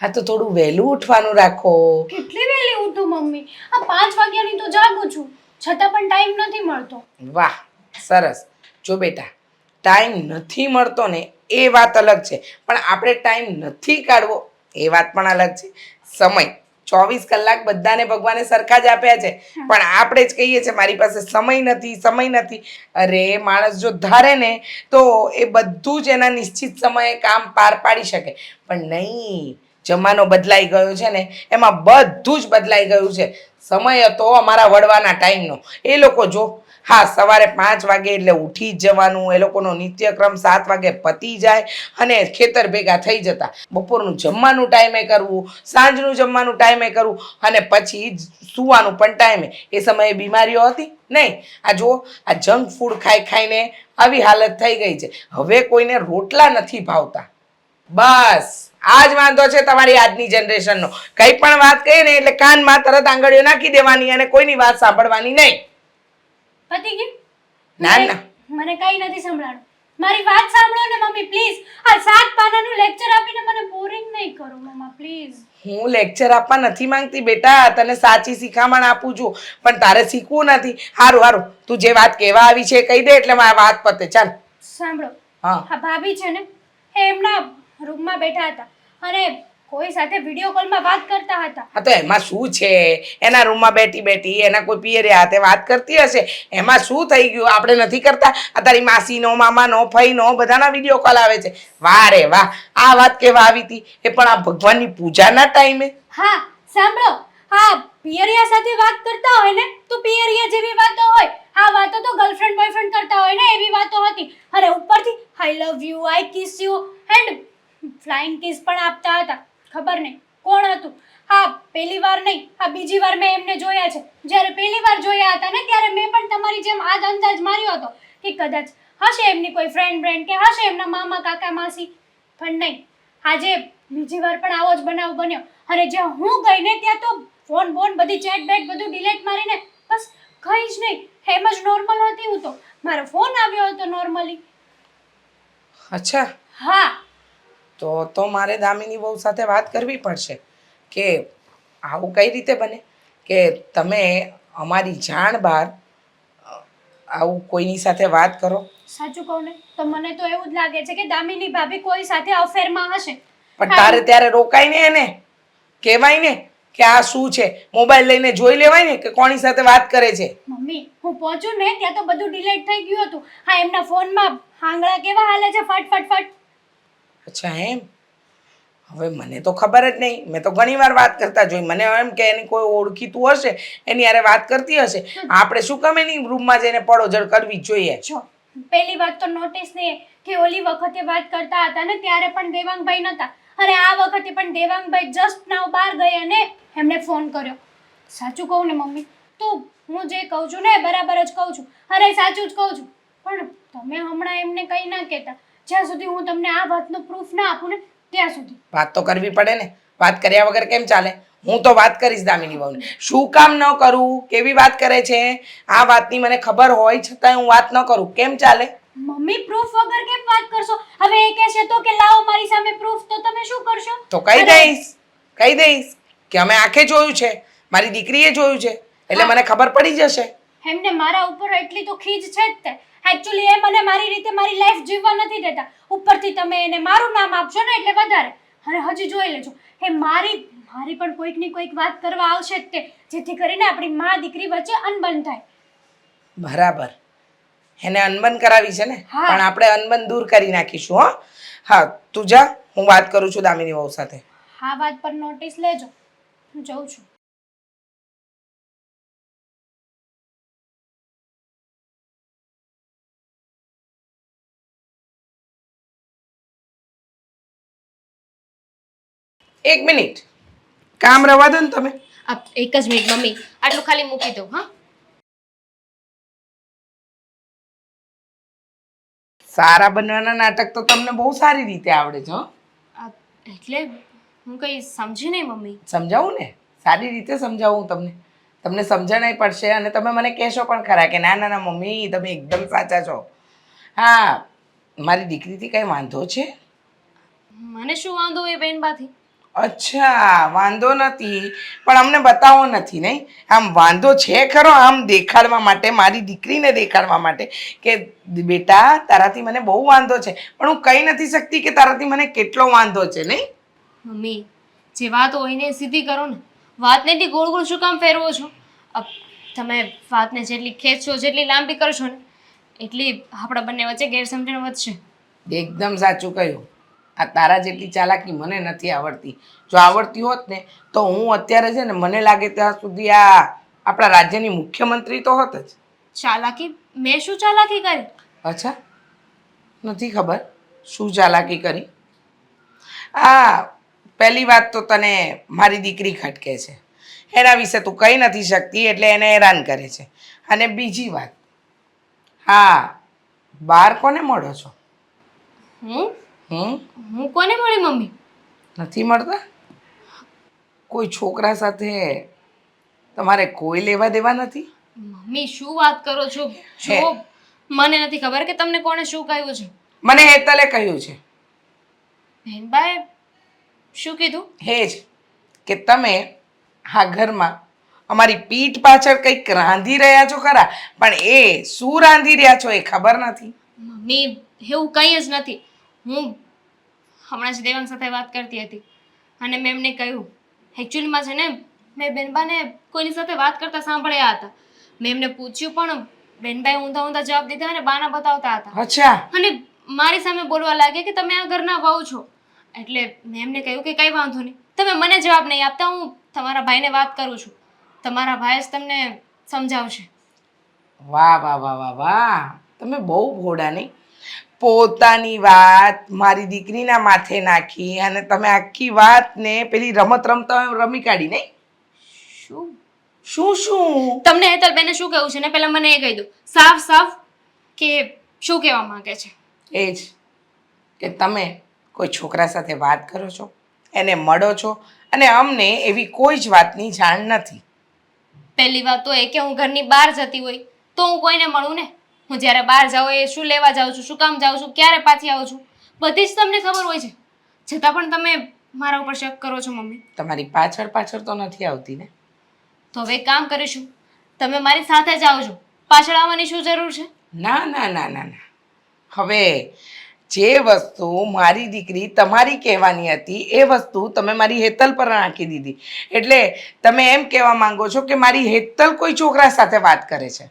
Speaker 1: હા તો થોડું વહેલું ઉઠવાનું રાખો.
Speaker 3: કેટલી વહેલી ઉઠું મમ્મી? આ 5 વાગ્યાની તો જાગું છું, છતાં પણ ટાઈમ નથી મળતો.
Speaker 1: વાહ, સરસ. જો બેટા, ટાઈમ નથી મળતો ને એ વાત અલગ છે, પણ આપણે ટાઈમ નથી કાઢવો એ વાત પણ અલગ છે. સમય 24 કલાક બધાને ભગવાને સરખા જ આપ્યા છે, પણ આપણે જ કહીએ છીએ મારી પાસે સમય નથી. અરે માણસ જો ધારે ને તો એ બધું જ એના નિશ્ચિત સમયે કામ પાર પાડી શકે, પણ નહીં. જમાનો બદલાઈ ગયો છે ને, એમાં બધું જ બદલાઈ ગયું છે. સમય હતો અમારા વડવાના ટાઈમનો, એ લોકો જો હા સવારે 5 વાગે એટલે ઉઠી જ જવાનું, એ લોકોનો નિત્યક્રમ 7 વાગે પતી જાય અને ખેતર ભેગા થઈ જતા. બપોરનું જમવાનું ટાઈમે કરવું, સાંજનું જમવાનું ટાઈમે કરવું અને પછી સૂવાનું પણ ટાઈમે. એ સમયે બીમારીઓ હતી નહીં. આ જુઓ, આ જંક ફૂડ ખાઈને આવી હાલત થઈ ગઈ છે. હવે કોઈને રોટલા નથી ભાવતા. બસ આ જ વાંધો છે તમારી આજની જનરેશનનો. કંઈ પણ વાત કહીએ ને એટલે કાનમાં તરત આંગળીઓ નાખી દેવાની અને કોઈની વાત સાંભળવાની નહીં.
Speaker 3: પતી ગયું?
Speaker 1: ના ના,
Speaker 3: મને કઈ નથી સંભળાણું. મારી વાત સાંભળો ને મમ્મી પ્લીઝ. આ 7 પાનાનું લેક્ચર આપીને મને બોરિંગ નહીં કરો મમ્મા પ્લીઝ.
Speaker 1: હું લેક્ચર આપવા નથી માંગતી બેટા, તને સાચી શિખામણ આપું છું, પણ તારે શીખવું નથી. હારું તું જે વાત કહેવા આવી છે કહી દે એટલે મારી વાત પતે. ચાલ
Speaker 3: સાંભળો,
Speaker 1: હા.
Speaker 3: આ ભાભી છે ને એ એમના રૂમમાં બેઠા હતા અને કોઈ સાથે વિડીયો કોલમાં વાત કરતા હતા.
Speaker 1: હા તો એમાં શું છે? એના રૂમમાં બેઠી એના કોઈ પિયરિયા હાથે વાત કરતી હશે, એમાં શું થઈ ગયું? આપણે નથી કરતા? આ તારી માસીનો, મામાનો, ફઈનો બધાના વિડીયો કોલ આવે છે. વાહ રે વાહ, આ વાત કેવા આવી હતી? એ પણ આ ભગવાનની પૂજાના ટાઈમે.
Speaker 3: હા સાંભળો, આ પિયરિયા સાથે વાત કરતા હોય ને તો પિયરિયા જેવી વાતો હોય. આ વાતો તો ગર્લફ્રેન્ડ બોયફ્રેન્ડ કરતા હોય ને એવી વાતો હતી. અને ઉપરથી I love you, I kiss you and flying kiss પણ આપતા હતા. ખબર નહીં કોણ હતું. હા પહેલી વાર નહીં, આ બીજી વાર મેં એમને જોયા છે. જ્યારે પહેલી વાર જોયા હતા ને ત્યારે મેં પણ તમારી જેમ આ જ અંદાજ માર્યો હતો કે કદાચ હશે એમની કોઈ ફ્રેન્ડ કે હશે એમના મામા કાકા માસી, પણ નહીં. આજે બીજી વાર પણ આવો જ બનાવ બન્યો અને જ્યાં હું ગઈ ને ત્યાં તો ફોન બધી ચેટ બેટ બધું ડિલીટ મારીને બસ કંઈ જ નહીં, એમ જ નોર્મલ હતી હું તો. મારો ફોન આવ્યો હતો નોર્મલી.
Speaker 1: અચ્છા,
Speaker 3: હા
Speaker 1: તો મારે દામિની બહુ સાથે વાત કરવી પડશે કે આવું કઈ રીતે બને કે તમે અમારી જાણ બહાર આવું કોઈની સાથે વાત કરો.
Speaker 3: સાચું કહું ને તો મને તો એવું જ લાગે છે કે દામિની ભાભી કોઈ સાથે અફેરમાં હશે.
Speaker 1: પણ તારે ત્યારે રોકાય ને, એને કહેવાય ને કે આ શું છે, મોબાઈલ લઈને જોઈ લેવાય ને કે કોની સાથે વાત કરે છે.
Speaker 3: મમ્મી હું પહોંચું ને ત્યાં તો બધું ડિલીટ થઈ ગયું હતું. હા એમના ફોનમાં આંગળા કેવા હાલે છે, ફટ.
Speaker 1: અચ્છા એમ? હવે મને તો ખબર જ નહીં. મેં તો ઘણી વાર વાત કરતા જોઈ. મને એમ કે એની કોઈ ઓળખીતું હશે, એની હારે વાત કરતી હશે. આપણે શું કામ એની રૂમમાં જઈને પડોજડ કરવી જોઈએ?
Speaker 3: જો પહેલી વાત તો નોટિસ નહીં કે ઓલી વખતે વાત કરતા હતા ને ત્યારે પણ દેવાંગભાઈ નહોતા અને આ વખતે પણ દેવાંગભાઈ જસ્ટ નાવ બહાર ગયા ને એમને ફોન કર્યો. સાચું કહું ને મમ્મી તો હું જે કહું છું ને બરાબર જ કહું છું અને સાચું જ કહું છું. પણ તમે હમણાં એમને કંઈ ના કહેતા. જ્યાં સુધી હું તમને આ વાતનો પ્રૂફ ના આપું ને ત્યાં સુધી.
Speaker 1: વાત તો કરવી પડે ને. વાત કર્યા વગર કેમ ચાલે? હું તો વાત કરીશ દામિની બહુને. શું કામ ન કરું? કેવી વાત કરે છે? આ વાતની મને ખબર હોય છતાંય હું વાત ન કરું કેમ ચાલે?
Speaker 3: મમ્મી પ્રૂફ વગર કેમ વાત કરશો? હવે એ કહેશે તો કે લાવો મારી સામે પ્રૂફ, તો તમે શું કરશો?
Speaker 1: તો કહી દઈશ કે અમે આંખે જોયું છે, મારી દીકરીએ જોયું છે, એટલે મને ખબર પડી જશે.
Speaker 3: એમને મારા ઉપર એટલી તો ખીજ છે જ તે. એકચ્યુઅલી એ મને મારી રીતે મારી લાઈફ જીવવા નથી દેતા. ઉપરથી તમે એને મારું નામ આપશો ને એટલે વધારે. અને હજી જોઈ લેજો, એ મારી પણ કોઈકની કોઈક વાત કરવા આવશે જ તે, જેથી કરીને આપણી મા દીકરી વચ્ચે અનબન થાય.
Speaker 1: બરાબર, એને અનબન કરાવી છે ને,
Speaker 3: હા.
Speaker 1: પણ આપણે અનબન દૂર કરી નાખીશું. હા તું જા, હું વાત કરું છું દામિની બહુ સાથે.
Speaker 3: આ વાત પર નોટિસ લેજો. હું જઉં છું.
Speaker 1: એક મિનિટ, કામ રવા દો ને તમે.
Speaker 4: એક જ મિનિટ મમ્મી, આટલું ખાલી મૂકી દઉં. હા
Speaker 1: સારા બનવાના નાટક તો તમને બહુ સારી રીતે આવડે છે.
Speaker 4: એટલે હું કંઈ સમજી નહીં મમ્મી.
Speaker 1: સમજાવું ને, સારી રીતે સમજાવું તમને. તમને સમજણ પડશે અને તમે મને કહેશો પણ ખરા કે ના ના ના મમ્મી તમે એકદમ સાચા છો. હા, મારી દીકરીથી કંઈ વાંધો છે?
Speaker 4: મને શું વાંધો હોય બેનબાથી?
Speaker 1: અચ્છા, વાંધો નથી, પણ અમને બતાવો નથી નહીં? આમ વાંધો છે ખરો, આમ દેખાડવા માટે, મારી દીકરીને દેખાડવા માટે કે બેટા તારાથી મને બહુ વાંધો છે, પણ હું કહી નથી શકતી કે તારાથી મને કેટલો વાંધો છે નહીં?
Speaker 4: મમ્મી જે વાત હોય ને એ સીધી કરો ને. વાતને એટલી ગોળ ગોળ શું કામ ફેરવો છો? તમે વાતને જેટલી ખેંચશો, જેટલી લાંબી કરશો ને એટલી આપણા બંને વચ્ચે ગેરસમજણ વધશે.
Speaker 1: એકદમ સાચું કહ્યું. આ તારા જેટલી ચાલાકી મને નથી આવડતી. જો આવડતી હોત ને તો હું અત્યારે છે ને મને લાગે ત્યાં સુધી આ આપણા રાજ્યની મુખ્યમંત્રી તો હોત જ.
Speaker 4: ચાલાકી? મેં શું ચાલાકી કરી?
Speaker 1: અચ્છા, નથી ખબર શું ચાલાકી કરી. આ પહેલી વાત તો તને મારી દીકરી ખટકે છે, એના વિશે તું કહી નથી શકતી એટલે એને હેરાન કરે છે. અને બીજી વાત, હા, બહાર કોને મળો છો?
Speaker 4: હું કોને મળી મમ્મી?
Speaker 1: નથી મળતા? કોઈ છોકરા સાથે તમારે કોઈ લેવા દેવા નથી?
Speaker 4: મમ્મી શું વાત કરો છો? જો મને નથી ખબર કે તમને કોણે શું કહ્યું છે.
Speaker 1: મને હેતલે કહ્યું છે.
Speaker 4: બહેનબાએ શું કીધું?
Speaker 1: હે જ કે તમે આ ઘરમાં અમારી પીઠ પાછળ કંઈક રાંધી રહ્યા છો ખરા, પણ એ શું રાંધી રહ્યા છો એ ખબર નથી.
Speaker 4: મમ્મી એવું કંઈ જ નથી. હું હમણાં જ દેવાંગ સાથે વાત કરતી હતી અને મેં એમને કહ્યું, એકચ્યુઅલીમાં છે ને મેં બેનબાને કોઈની સાથે વાત કરતા સાંભળ્યા હતા. મેં એમને પૂછ્યું પણ બેનબાએ ઊંધા ઊંધા જવાબ દીધા અને બાના બતાવતા હતા.
Speaker 1: અચ્છા.
Speaker 4: અને મારી સામે બોલવા લાગ્યા કે તમે આ ઘરના વહુ છો. એટલે મેં એમને કહ્યું કે કંઈ વાંધો નહીં, તમે મને જવાબ નહીં આપતા, હું તમારા ભાઈને વાત કરું છું, તમારા ભાઈ જ તમને સમજાવશે.
Speaker 1: વાહ વાહ વાહ વાહ વાહ, તમે બહુ ભોળા નહીં. પોતાની વાત મારી દીકરીના માથે નાખી અને તમે આખી વાતને પેલી રમત રમતા રમી કાઢી નહીં?
Speaker 4: શું
Speaker 1: શું શું?
Speaker 4: તમને હેતલબેને શું કહ્યું છે ને પહેલા મને એ કહી દો સાફ સાફ કે શું કહેવા માંગે છે.
Speaker 1: એ જ કે તમે કોઈ છોકરા સાથે વાત કરો છો, એને મળો છો અને અમને એવી કોઈ જ વાતની જાણ નથી.
Speaker 4: પહેલી વાત તો એ કે હું ઘરની બહાર જતી હોય તો હું કોઈને મળું ને. હું જ્યારે બહાર જાઉં એ શું લેવા જાઉં છું, શું કામ જાઉં છું, ક્યારે પાછી આવું છું, બધી જ તમને ખબર હોય છે. છતાં પણ તમે મારા ઉપર શક કરો છો મમ્મી.
Speaker 1: તમારી પાછળ પાછળ તો નથી આવતી ને?
Speaker 4: તો હવે એક કામ કરીશું, તમે મારી સાથે જ આવજો, પાછળ આવવાની શું જરૂર છે?
Speaker 1: ના ના ના ના ના, હવે જે વસ્તુ મારી દીકરી તમારી કહેવાની હતી એ વસ્તુ તમે મારી હેતલ પર નાખી દીધી. એટલે તમે એમ કહેવા માંગો છો કે મારી હેતલ કોઈ છોકરા સાથે વાત કરે છે?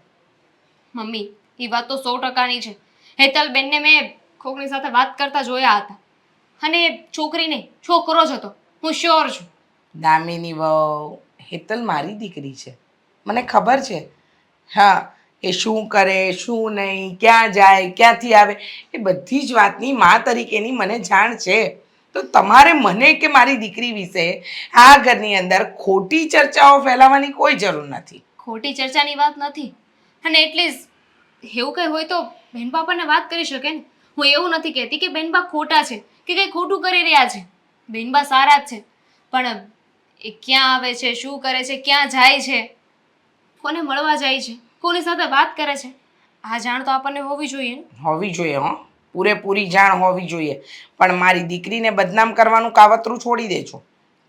Speaker 4: મમ્મી એ વાત તો 100%ની છે. હેતલબેનને મેં કોકની સાથે વાત કરતા જોયા હતા અને છોકરી નહીં છોકરો જ હતો, હું શ્યોર છું.
Speaker 1: દામિની વહુ, હેતલ મારી દીકરી છે, મને ખબર છે. હા, એ શું કરે શું નહીં, ક્યાં જાય ક્યાંથી આવે એ બધી જ વાતની મા તરીકેની મને જાણ છે. તો તમારે મને કે મારી દીકરી વિશે આ ઘરની અંદર ખોટી ચર્ચાઓ ફેલાવવાની કોઈ જરૂર નથી.
Speaker 4: ખોટી ચર્ચાની વાત નથી અને એટલીસ્ટ એવું કંઈ હોય તો બેનબા આપણને વાત કરી શકે ને. હું એવું નથી કહેતી કે બેનબા ખોટા છે કે કંઈ ખોટું કરી રહ્યા છે. બેનબા સારા જ છે, પણ એ ક્યાં આવે છે, શું કરે છે, ક્યાં જાય છે, કોને મળવા જાય છે, કોની સાથે વાત કરે છે, આ જાણ તો આપણને હોવી જોઈએ ને.
Speaker 1: હોવી જોઈએ, હો, પૂરેપૂરી જાણ હોવી જોઈએ. પણ મારી દીકરીને બદનામ કરવાનું કાવતરું છોડી દેજો.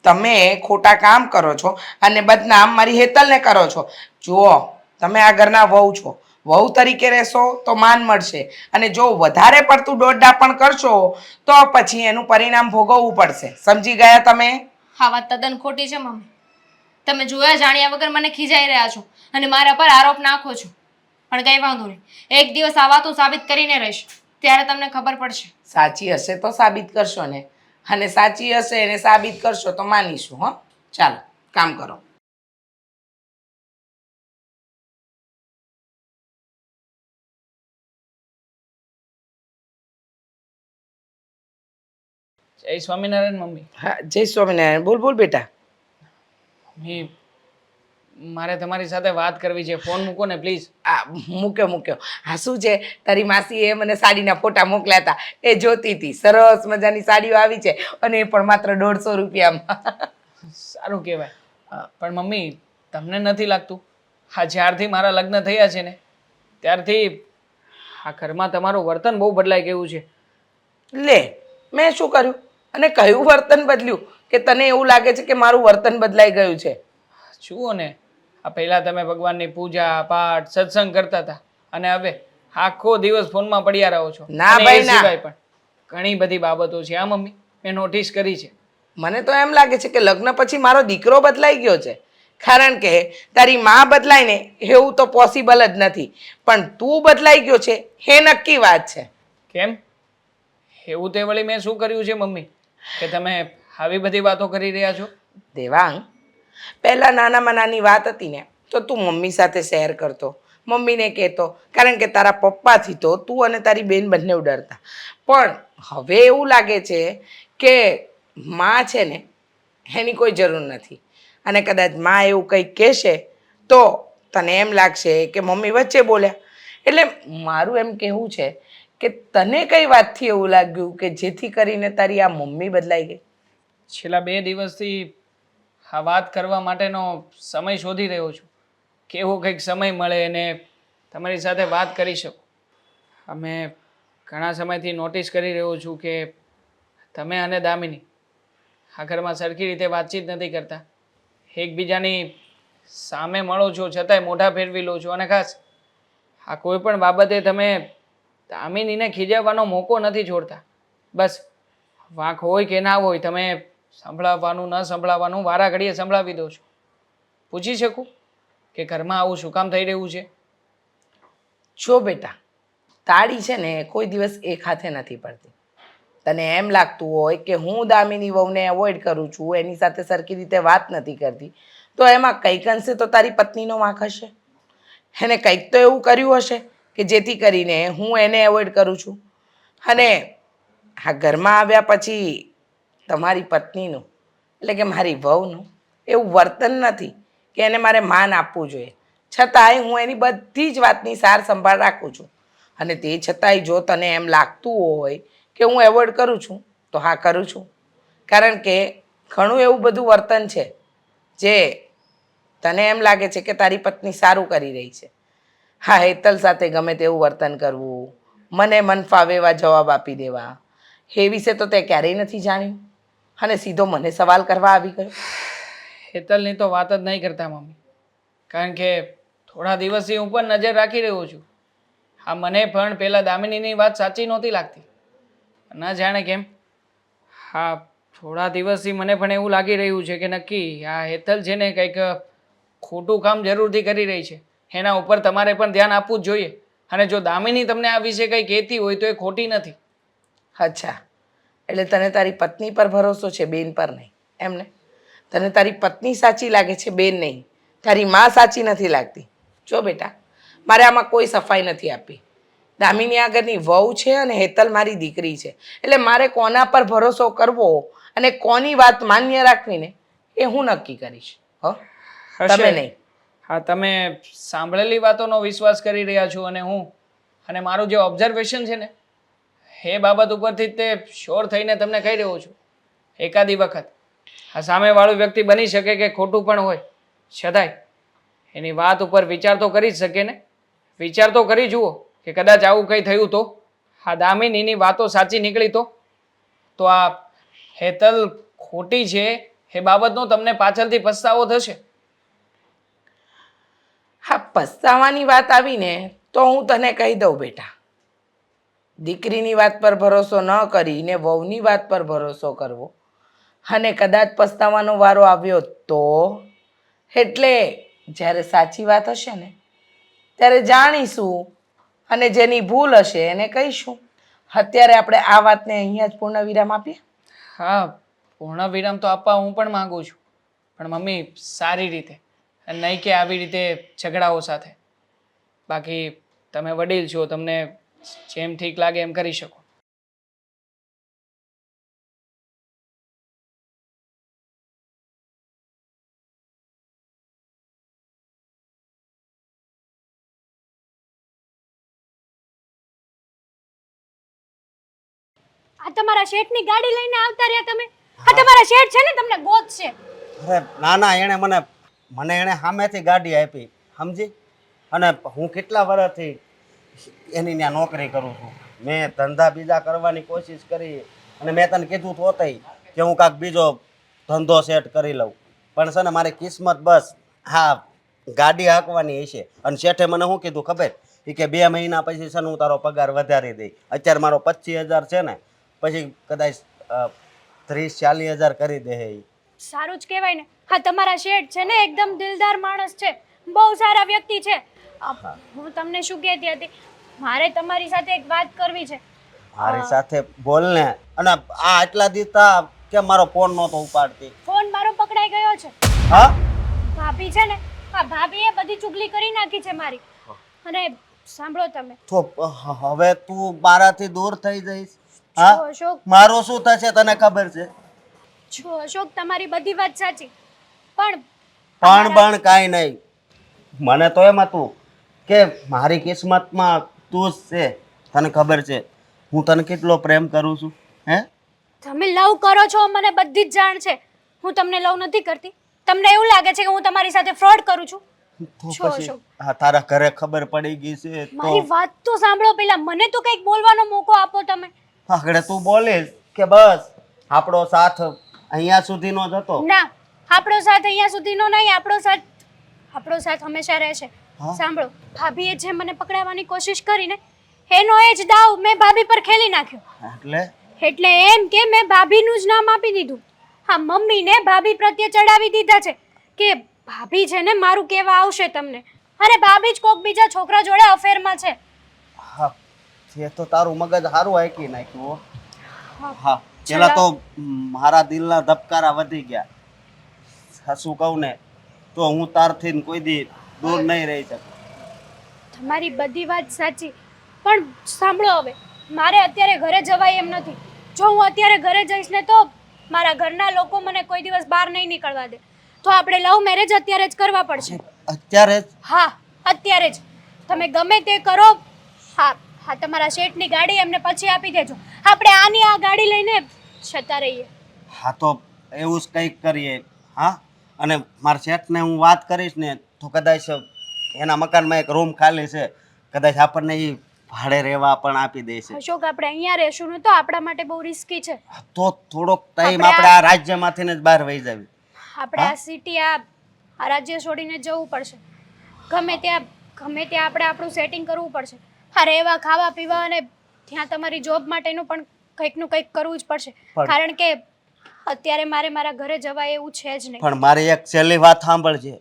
Speaker 1: તમે ખોટા કામ કરો છો અને બદનામ મારી હેતલને કરો છો. જુઓ, તમે આ ઘરના વહુ છો, વહુ તરીકે રહેશો તો માન મળશે અને જો વધારે પડતું દોડડાપણ કરશો તો પછી એનું પરિણામ ભોગવવું પડશે. સમજી ગયા તમે?
Speaker 4: આ વાત તદ્દન ખોટી છે મમ્મી. તમે જોયા જાણ્યા વગર મને ખીજાઈ રહ્યા છો અને મારા પર આરોપ નાખો છો. પણ કંઈ વાંધો નહીં, એક દિવસ આ વાતો સાબિત કરીને રહીશ, ત્યારે તમને ખબર પડશે.
Speaker 1: સાચી હશે તો સાબિત કરશો ને, અને સાચી હશે એને સાબિત કરશો તો માનીશું. હો, ચાલો કામ કરો.
Speaker 7: જય સ્વામિનારાયણ મમ્મી.
Speaker 1: હા, જય સ્વામિનારાયણ. બોલ બોલ બેટા.
Speaker 7: મમ્મી મારે તમારી સાથે વાત કરવી છે, ફોન મૂકો ને પ્લીઝ.
Speaker 1: આ મૂક્યો મૂક્યો. હા, શું છે, તારી માસીએ મને સાડીના ફોટા મોકલ્યા હતા, એ જોતી હતી. સરસ મજાની સાડીઓ આવી છે અને એ પણ માત્ર 150 રૂપિયામાં.
Speaker 7: સારું કહેવાય. પણ મમ્મી તમને નથી લાગતું હા જ્યારથી મારા લગ્ન થયા છે ને ત્યારથી આ ઘરમાં તમારું વર્તન બહુ બદલાઈ ગયું છે?
Speaker 1: લે, મેં શું કર્યું અને કયું વર્તન બદલ્યું કે તને એવું લાગે છે કે મારું વર્તન બદલાઈ ગયું છે?
Speaker 7: જુઓ ને, આ પહેલાં તમે ભગવાનની પૂજા પાઠ સત્સંગ કરતા હતા અને હવે આખો દિવસ ફોનમાં પડ્યા રહો છો.
Speaker 1: ના
Speaker 7: અને એ
Speaker 1: ભાઈ ના.
Speaker 7: સિવાય પણ ઘણી બધી બાબતો છે આ મમ્મી મેં નોટિસ કરી છે.
Speaker 1: મને તો એમ લાગે છે કે લગ્ન પછી મારો દીકરો બદલાઈ ગયો છે. કારણ કે તારી માં બદલાય ને એવું તો પોસિબલ જ નથી, પણ તું બદલાઈ ગયો છે એ નક્કી વાત છે.
Speaker 7: કેમ? એવું તે વળી મેં શું કર્યું છે મમ્મી કે તમે આવી બધી વાતો કરી રહ્યા છો?
Speaker 1: દેવાંગ, પહેલા નાનામાં નાની વાત હતી ને તો તું મમ્મી સાથે શેર કરતો, મમ્મીને કહેતો, કારણ કે તારા પપ્પાથી તો તું અને તારી બેન બંને ડરતા. પણ હવે એવું લાગે છે કે માં છે ને એની કોઈ જરૂર નથી, અને કદાચ માં એવું કંઈક કહેશે તો તને એમ લાગશે કે મમ્મી વચ્ચે બોલ્યા. એટલે મારું એમ કહેવું છે કે તને કઈ વાતથી એવું લાગ્યું કે જેથી કરીને તારી આ મમ્મી બદલાઈ ગઈ?
Speaker 7: છેલ્લા 2 દિવસથી આ વાત કરવા માટેનો સમય શોધી રહ્યો છું. કેવો કંઈક સમય મળે અને તમારી સાથે વાત કરી શકું. અમે ઘણા સમયથી નોટિસ કરી રહ્યો છું કે તમે અને દામિની આ ઘરમાં સરખી રીતે વાતચીત નથી કરતા. એકબીજાની સામે મળો છો છતાંય મોઢા ફેરવી લો છો, અને ખાસ આ કોઈ પણ બાબતે તમે દામિનીને ખીજાવવાનો મોકો નથી છોડતા. બસ વાંક હોય કે ના હોય તમે સંભળાવવાનું ન સંભળાવવાનું વારા ઘડીએ સંભળાવી દો છો. પૂછી શકું કે ઘરમાં આવું શું કામ થઈ રહ્યું છે?
Speaker 1: જો બેટા, તાળી છે ને કોઈ દિવસ એક હાથે નથી પડતી. તને એમ લાગતું હોય કે હું દામિની વહુને એવોઇડ કરું છું, એની સાથે સરખી રીતે વાત નથી કરતી, તો એમાં કંઈક અંશે તો તારી પત્નીનો વાંક હશે. એને કંઈક તો એવું કર્યું હશે કે જેથી કરીને હું એને એવોઇડ કરું છું. અને આ ઘરમાં આવ્યા પછી તમારી પત્નીનું એટલે કે મારી વહુનું એવું વર્તન નથી કે એને મારે માન આપવું જોઈએ. છતાંય હું એની બધી જ વાતની સાર સંભાળ રાખું છું. અને તે છતાંય જો તને એમ લાગતું હોય કે હું એવોઇડ કરું છું તો હા, કરું છું. કારણ કે ઘણું એવું બધું વર્તન છે જે તને એમ લાગે છે કે તારી પત્ની સારું કરી રહી છે. હા, હેતલ સાથે ગમે તેવું વર્તન કરવું, મને મન ફાવે એવા જવાબ આપી દેવા, એ વિશે તો તે ક્યારેય નથી જાણ્યું અને સીધો મને સવાલ કરવા આવી ગયો.
Speaker 7: હેતલની તો વાત જ નહીં કરતા મમ્મી, કારણ કે થોડા દિવસથી હું પણ નજર રાખી રહ્યો છું. હા, મને પણ પહેલાં દામિનીની વાત સાચી નહોતી લાગતી, ન જાણે કેમ. હા, થોડા દિવસથી મને પણ એવું લાગી રહ્યું છે કે નક્કી આ હેતલ છે ને કંઈક ખોટું કામ જરૂરથી કરી રહી છે. એના ઉપર તમારે પણ ધ્યાન આપવું જ જોઈએ. અને જો દામિની તમને આ વિશે કંઈ કહેતી હોય તો એ ખોટી નથી.
Speaker 1: અચ્છા, એટલે તને તારી પત્ની પર ભરોસો છે, બેન પર નહીં, એમને? તને તારી પત્ની સાચી લાગે છે, બેન નહીં. તારી માં સાચી નથી લાગતી. જો બેટા, મારે આમાં કોઈ સફાઈ નથી આપી. દામિની આગળની વહુ છે અને હેતલ મારી દીકરી છે. એટલે મારે કોના પર ભરોસો કરવો અને કોની વાત માન્ય રાખવીને એ હું નક્કી કરીશ. તમે નહીં.
Speaker 7: હા, તમે સાંભળેલી વાતોનો વિશ્વાસ કરી રહ્યા છો અને મારું જે ઓબ્ઝર્વેશન છે ને એ બાબત ઉપરથી જ તે શ્યોર થઈને તમને કહી રહ્યો છું. એકાદી વખત આ સામેવાળું વ્યક્તિ બની શકે કે ખોટું પણ હોય, છતાંય એની વાત ઉપર વિચાર તો કરી જ શકે ને. વિચાર તો કરી જુઓ કે કદાચ આવું કંઈ થયું તો, આ દામિનીની વાતો સાચી નીકળી તો આ હેતલ ખોટી છે એ બાબતનો તમને પાછળથી પસ્તાવો થશે.
Speaker 1: હા, પસ્તાવાની વાત આવીને તો હું તને કહી દઉં બેટા, દીકરીની વાત પર ભરોસો ન કરીને વહુની વાત પર ભરોસો કરવો અને કદાચ પસ્તાવાનો વારો આવ્યો તો, એટલે જ્યારે સાચી વાત હશે ને ત્યારે જાણીશું અને જેની ભૂલ હશે એને કહીશું. અત્યારે આપણે આ વાતને અહીંયા જ પૂર્ણ વિરામ આપીએ.
Speaker 7: હા, પૂર્ણ વિરામ તો આપવા હું પણ માંગુ છું, પણ મમ્મી સારી રીતે, નહીં કે આવી રીતે ઝઘડાઓ સાથે. બાકી તમે વડીલ છો, તમને જેમ ઠીક લાગે એમ કરી શકો.
Speaker 3: આ તમારા શેઠની ગાડી લઈને આવતા રહ્યા તમે. આ તમારા શેઠ છે ને તમને ગોતશે.
Speaker 6: અરે ના ના, મને એણે સામેથી ગાડી આપી, સમજી? અને હું કેટલા વર્ષથી એની ત્યાં નોકરી કરું છું. મેં ધંધા બીજા કરવાની કોશિશ કરી અને મેં તને કીધું તો તઈ કે હું કાંઈક બીજો ધંધો સેટ કરી લઉં, પણ છે ને મારી કિસ્મત બસ હા ગાડી હાંકવાની હશે. અને શેઠે મને શું કીધું ખબર? એ કે 2 મહિના પછી છે ને હું તારો પગાર વધારી દઈ. અત્યારે મારો 25,000 છે ને, પછી કદાચ 30-40 હજાર કરી દે ઈ.
Speaker 3: સારું જ કહેવાય ને. હા, તમારા શેઠ છે ને એકદમ દિલદાર માણસ છે, બહુ સારા વ્યક્તિ છે. હું તમને શું કહેતી હતી, મારે તમારી સાથે એક વાત કરવી છે.
Speaker 6: મારી સાથે બોલ ને. અને આ આટલા દીધા કે મારો ફોન નહોતો ઉપાડતી.
Speaker 3: ફોન મારો પકડાઈ ગયો છે.
Speaker 6: હા
Speaker 3: ભાભી છે ને, આ ભાભીએ બધી ચુગલી કરી નાખી છે મારી. અને સાંભળો તમે,
Speaker 6: તો હવે તું મારાથી દૂર થઈ જઈશ? હા,
Speaker 3: જો અશોક,
Speaker 6: મારું શું થશે તને ખબર છે?
Speaker 3: જો અશોક, તમારી બધી વાત સાચી, પણ
Speaker 6: પણ કાંઈ નહીં. મને તો એમ હતું કે મારી કિસ્મતમાં તું જ છે. તને ખબર છે હું તને કેટલો પ્રેમ કરું છું? હે,
Speaker 3: તમે લવ કરો છો, મને બધી જ જાણ છે. હું તમને લવ નથી કરતી. તમને એવું લાગે છે કે હું તમારી સાથે ફ્રોડ કરું છું?
Speaker 6: તો
Speaker 3: છો
Speaker 6: પછી
Speaker 3: અશોક,
Speaker 6: હા, તારા ઘરે ખબર પડી ગઈ છે
Speaker 3: મારી
Speaker 6: તો
Speaker 3: વાત તો સાંભળો પહેલા. મને તો કંઈક બોલવાનો મોકો આપો તમે.
Speaker 6: આગળ તું બોલીશ કે બસ આપણો સાથ અહીંયા સુધીનો જ હતો?
Speaker 3: ના, આપણો સાથ અહીંયા સુધીનો નહીં. આપણો સાથ હંમેશા રહેશે.
Speaker 6: હા?
Speaker 3: સાંભળો, ભાભીએ જે મને પકડાવવાની કોશિશ કરી ને, એનો એ જ દાવ મેં ભાભી પર ખેલી નાખ્યો. એટલે એમ કે મેં ભાભીનું જ નામ આપી દીધું. હા, મમ્મીને ભાભી પ્રત્યે ચડાવી દીધા છે કે ભાભી છે ને મારું કહેવા આવશે તમને, અને ભાભી જ કોક બીજા છોકરા જોડે અફેરમાં છે.
Speaker 6: હા, એ તો તારું મગજ સારું હાંકી નાખ્યું હો. હા,
Speaker 3: ચલો.
Speaker 6: પેલા તો મારા દિલના ધબકારા વધી ગયા. સાચું કહું ને તો હું તારથી કોઈ દી દૂર નહીં રહી શકું.
Speaker 3: તમારી બધી વાત સાચી, પણ સાંભળો હવે, મારે અત્યારે ઘરે જવાય એમ નથી. જો હું અત્યારે ઘરે જઈશ ને તો મારા ઘરના લોકો મને કોઈ દિવસ બહાર નહીં નીકળવા દે. તો આપણે લવ મેરેજ અત્યારે જ કરવા પડશે.
Speaker 6: અત્યારે જ?
Speaker 3: હા, અત્યારે જ. તમે ગમે તે કરો. હા હા, તમારા શેઠની ગાડી એમને પછી આપી દેજો. આપણે આની આ ગાડી લઈને જતા રહીએ.
Speaker 6: હા, તો એવું જ કંઈક કરીએ. હા, અને મારા શેઠને હું વાત કરીશ ને તો કદાચ એના મકાનમાં એક રૂમ ખાલી છે, કદાચ આપણને એ ભાડે રહેવા પણ આપી દેશે.
Speaker 3: અશોક, આપણે અહીંયા રહેશું ને તો આપણા માટે બહુ રિસ્કી છે.
Speaker 6: તો થોડોક ટાઈમ
Speaker 3: આપણે
Speaker 6: આપણે આ રાજ્યમાંથી જ બહાર વહી જાવી.
Speaker 3: આપણે આ સિટી, આ રાજ્ય છોડીને જવું પડશે. ગમે ત્યાં આપણે આપણું સેટિંગ કરવું પડશે. હા, રહેવા, ખાવા, પીવા અને ત્યાં તમારી જોબ માટેનું પણ કંઈકનું કંઈક કરવું જ પડશે. કારણ કે અત્યારે મારે મારા ઘરે જવાય એવું છે જ નહીં.
Speaker 6: પણ મારી એક છેલ્લી વાત સાંભળજે.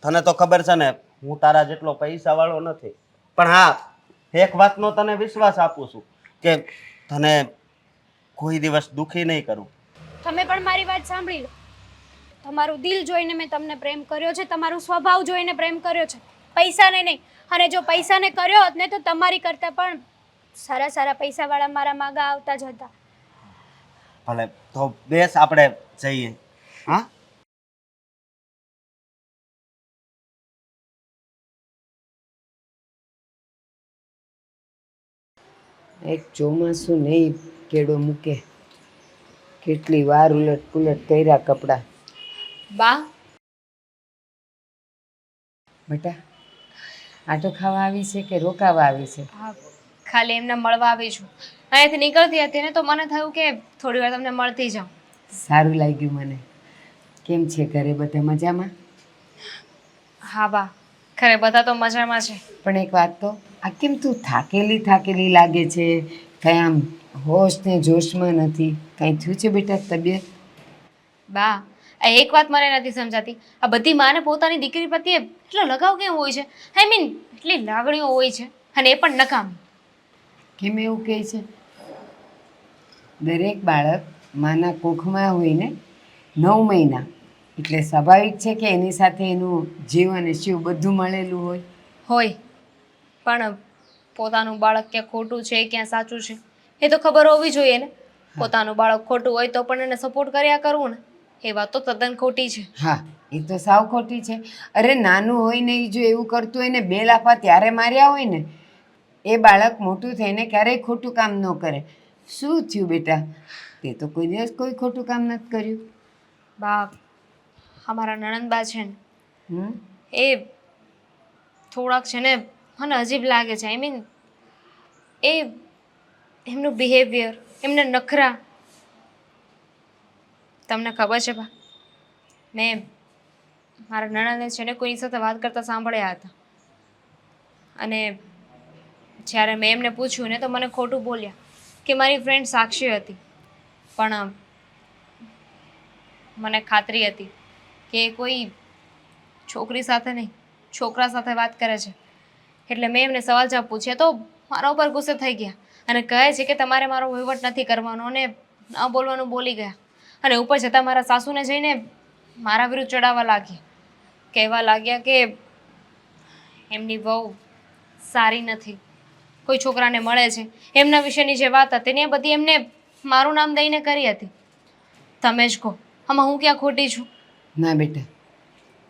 Speaker 6: તને તો ખબર છે ને હું તારા જેટલો પૈસા વાળો નથી, પણ હા, એક વાતનો તને વિશ્વાસ આપું છું કે તને કોઈ દિવસ દુખી નહીં કરું.
Speaker 3: તમે પણ મારી વાત સાંભળી લો. તમારું દિલ જોઈને મેં તમને પ્રેમ કર્યો છે, તમારું સ્વભાવ જોઈને પ્રેમ કર્યો છે, પૈસાને નહીં. અને જો પૈસાને કર્યો હોત ને તો તમારી કરતાં પણ સારા સારા પૈસાવાળા મારા માગા આવતા જ હતા.
Speaker 6: ભલે, તો બેસ આપણે જઈએ. હા,
Speaker 5: એક ચોમાસું નહીં કેડો મૂકે, કેટલી વાર ઉલટ પુલટ કર્યા કપડાં.
Speaker 4: બા,
Speaker 5: બેટા, આટો ખાવા આવી છે કે રોકાવા આવી છે?
Speaker 4: હા, ખાલી એમને મળવા આવી છું. અહીંયાથી નીકળતી હતી ને તો મને થયું કે થોડી વાર તમને મળતી જાઉં.
Speaker 5: સારું લાગ્યું મને. કેમ છે ઘરે બધા મજામાં?
Speaker 4: હા બા, ખરે બધા તો મજામાં છે.
Speaker 5: પણ એક વાત તો, આ કેમ તું થાકેલી લાગે છે? કાંઈ આમ હોશ ને જોશમાં નથી? કાંઈ થયું છે બેટા તબિયત?
Speaker 4: બા, આ એક વાત મને નથી સમજાતી. આ બધી માને પોતાની દીકરી પ્રત્યે એટલો લગાવ કેમ હોય છે? આઈ મીન એટલી લાગણીઓ હોય છે, અને એ પણ નકામ.
Speaker 5: કેમ એવું કહે છે? દરેક બાળક માના કુખમાં હોય ને 9 મહિના, એટલે સ્વાભાવિક છે કે એની સાથે એનું જીવ અને શિવ બધું મળેલું હોય.
Speaker 4: હોય, પણ પોતાનું બાળક ક્યાં ખોટું છે ક્યાં સાચું છે એ તો ખબર હોવી જોઈએ ને. પોતાનું બાળક ખોટું હોય તો પણ એને સપોર્ટ કર્યા કરવું ને, એ વાત તો તદ્દન ખોટી છે.
Speaker 5: હા, એ તો સાવ ખોટી છે. અરે નાનું હોય ને એ જો એવું કરતું હોય ને, બે લાફા ત્યારે માર્યા હોય ને, એ બાળક મોટું થઈને ક્યારેય ખોટું કામ ન કરે. શું થયું બેટા? તે તો કોઈ દિવસ કોઈ ખોટું કામ નથી કર્યું.
Speaker 4: બા, અમારા નણંદબા છે ને,
Speaker 5: હમ
Speaker 4: એ થોડાક છે ને મને અજીબ લાગે છે. આઈ મીન એ એમનું બિહેવિયર, એમના નખરા. તમને ખબર છે બા, મેં મારા નણંદને છે ને કોઈની સાથે વાત કરતા સાંભળ્યા હતા, અને જ્યારે મેં એમને પૂછ્યું ને તો મને ખોટું બોલ્યા કે મારી ફ્રેન્ડ સાક્ષી હતી. પણ મને ખાતરી હતી કે એ કોઈ છોકરી સાથે નહીં છોકરા સાથે વાત કરે છે. એટલે મેં એમને સવાલ જવાબ પૂછ્યા તો મારા ઉપર ગુસ્સે થઈ ગયા અને કહે છે કે તમારે મારો વહીવટ નથી કરવાનો અને ન બોલવાનું બોલી ગયા. અને ઉપર જતાં મારા સાસુને જઈને મારા વિરુદ્ધ ચડાવવા લાગ્યા, કહેવા લાગ્યા કે એમની વહુ સારી નથી, કોઈ છોકરાને મળે છે, એમના વિશેની જે વાત હતી ને એ બધી એમને મારું નામ દઈને કરી હતી. તમે જ કહો આમાં હું ક્યાં ખોટી છું?
Speaker 5: ના બેટા,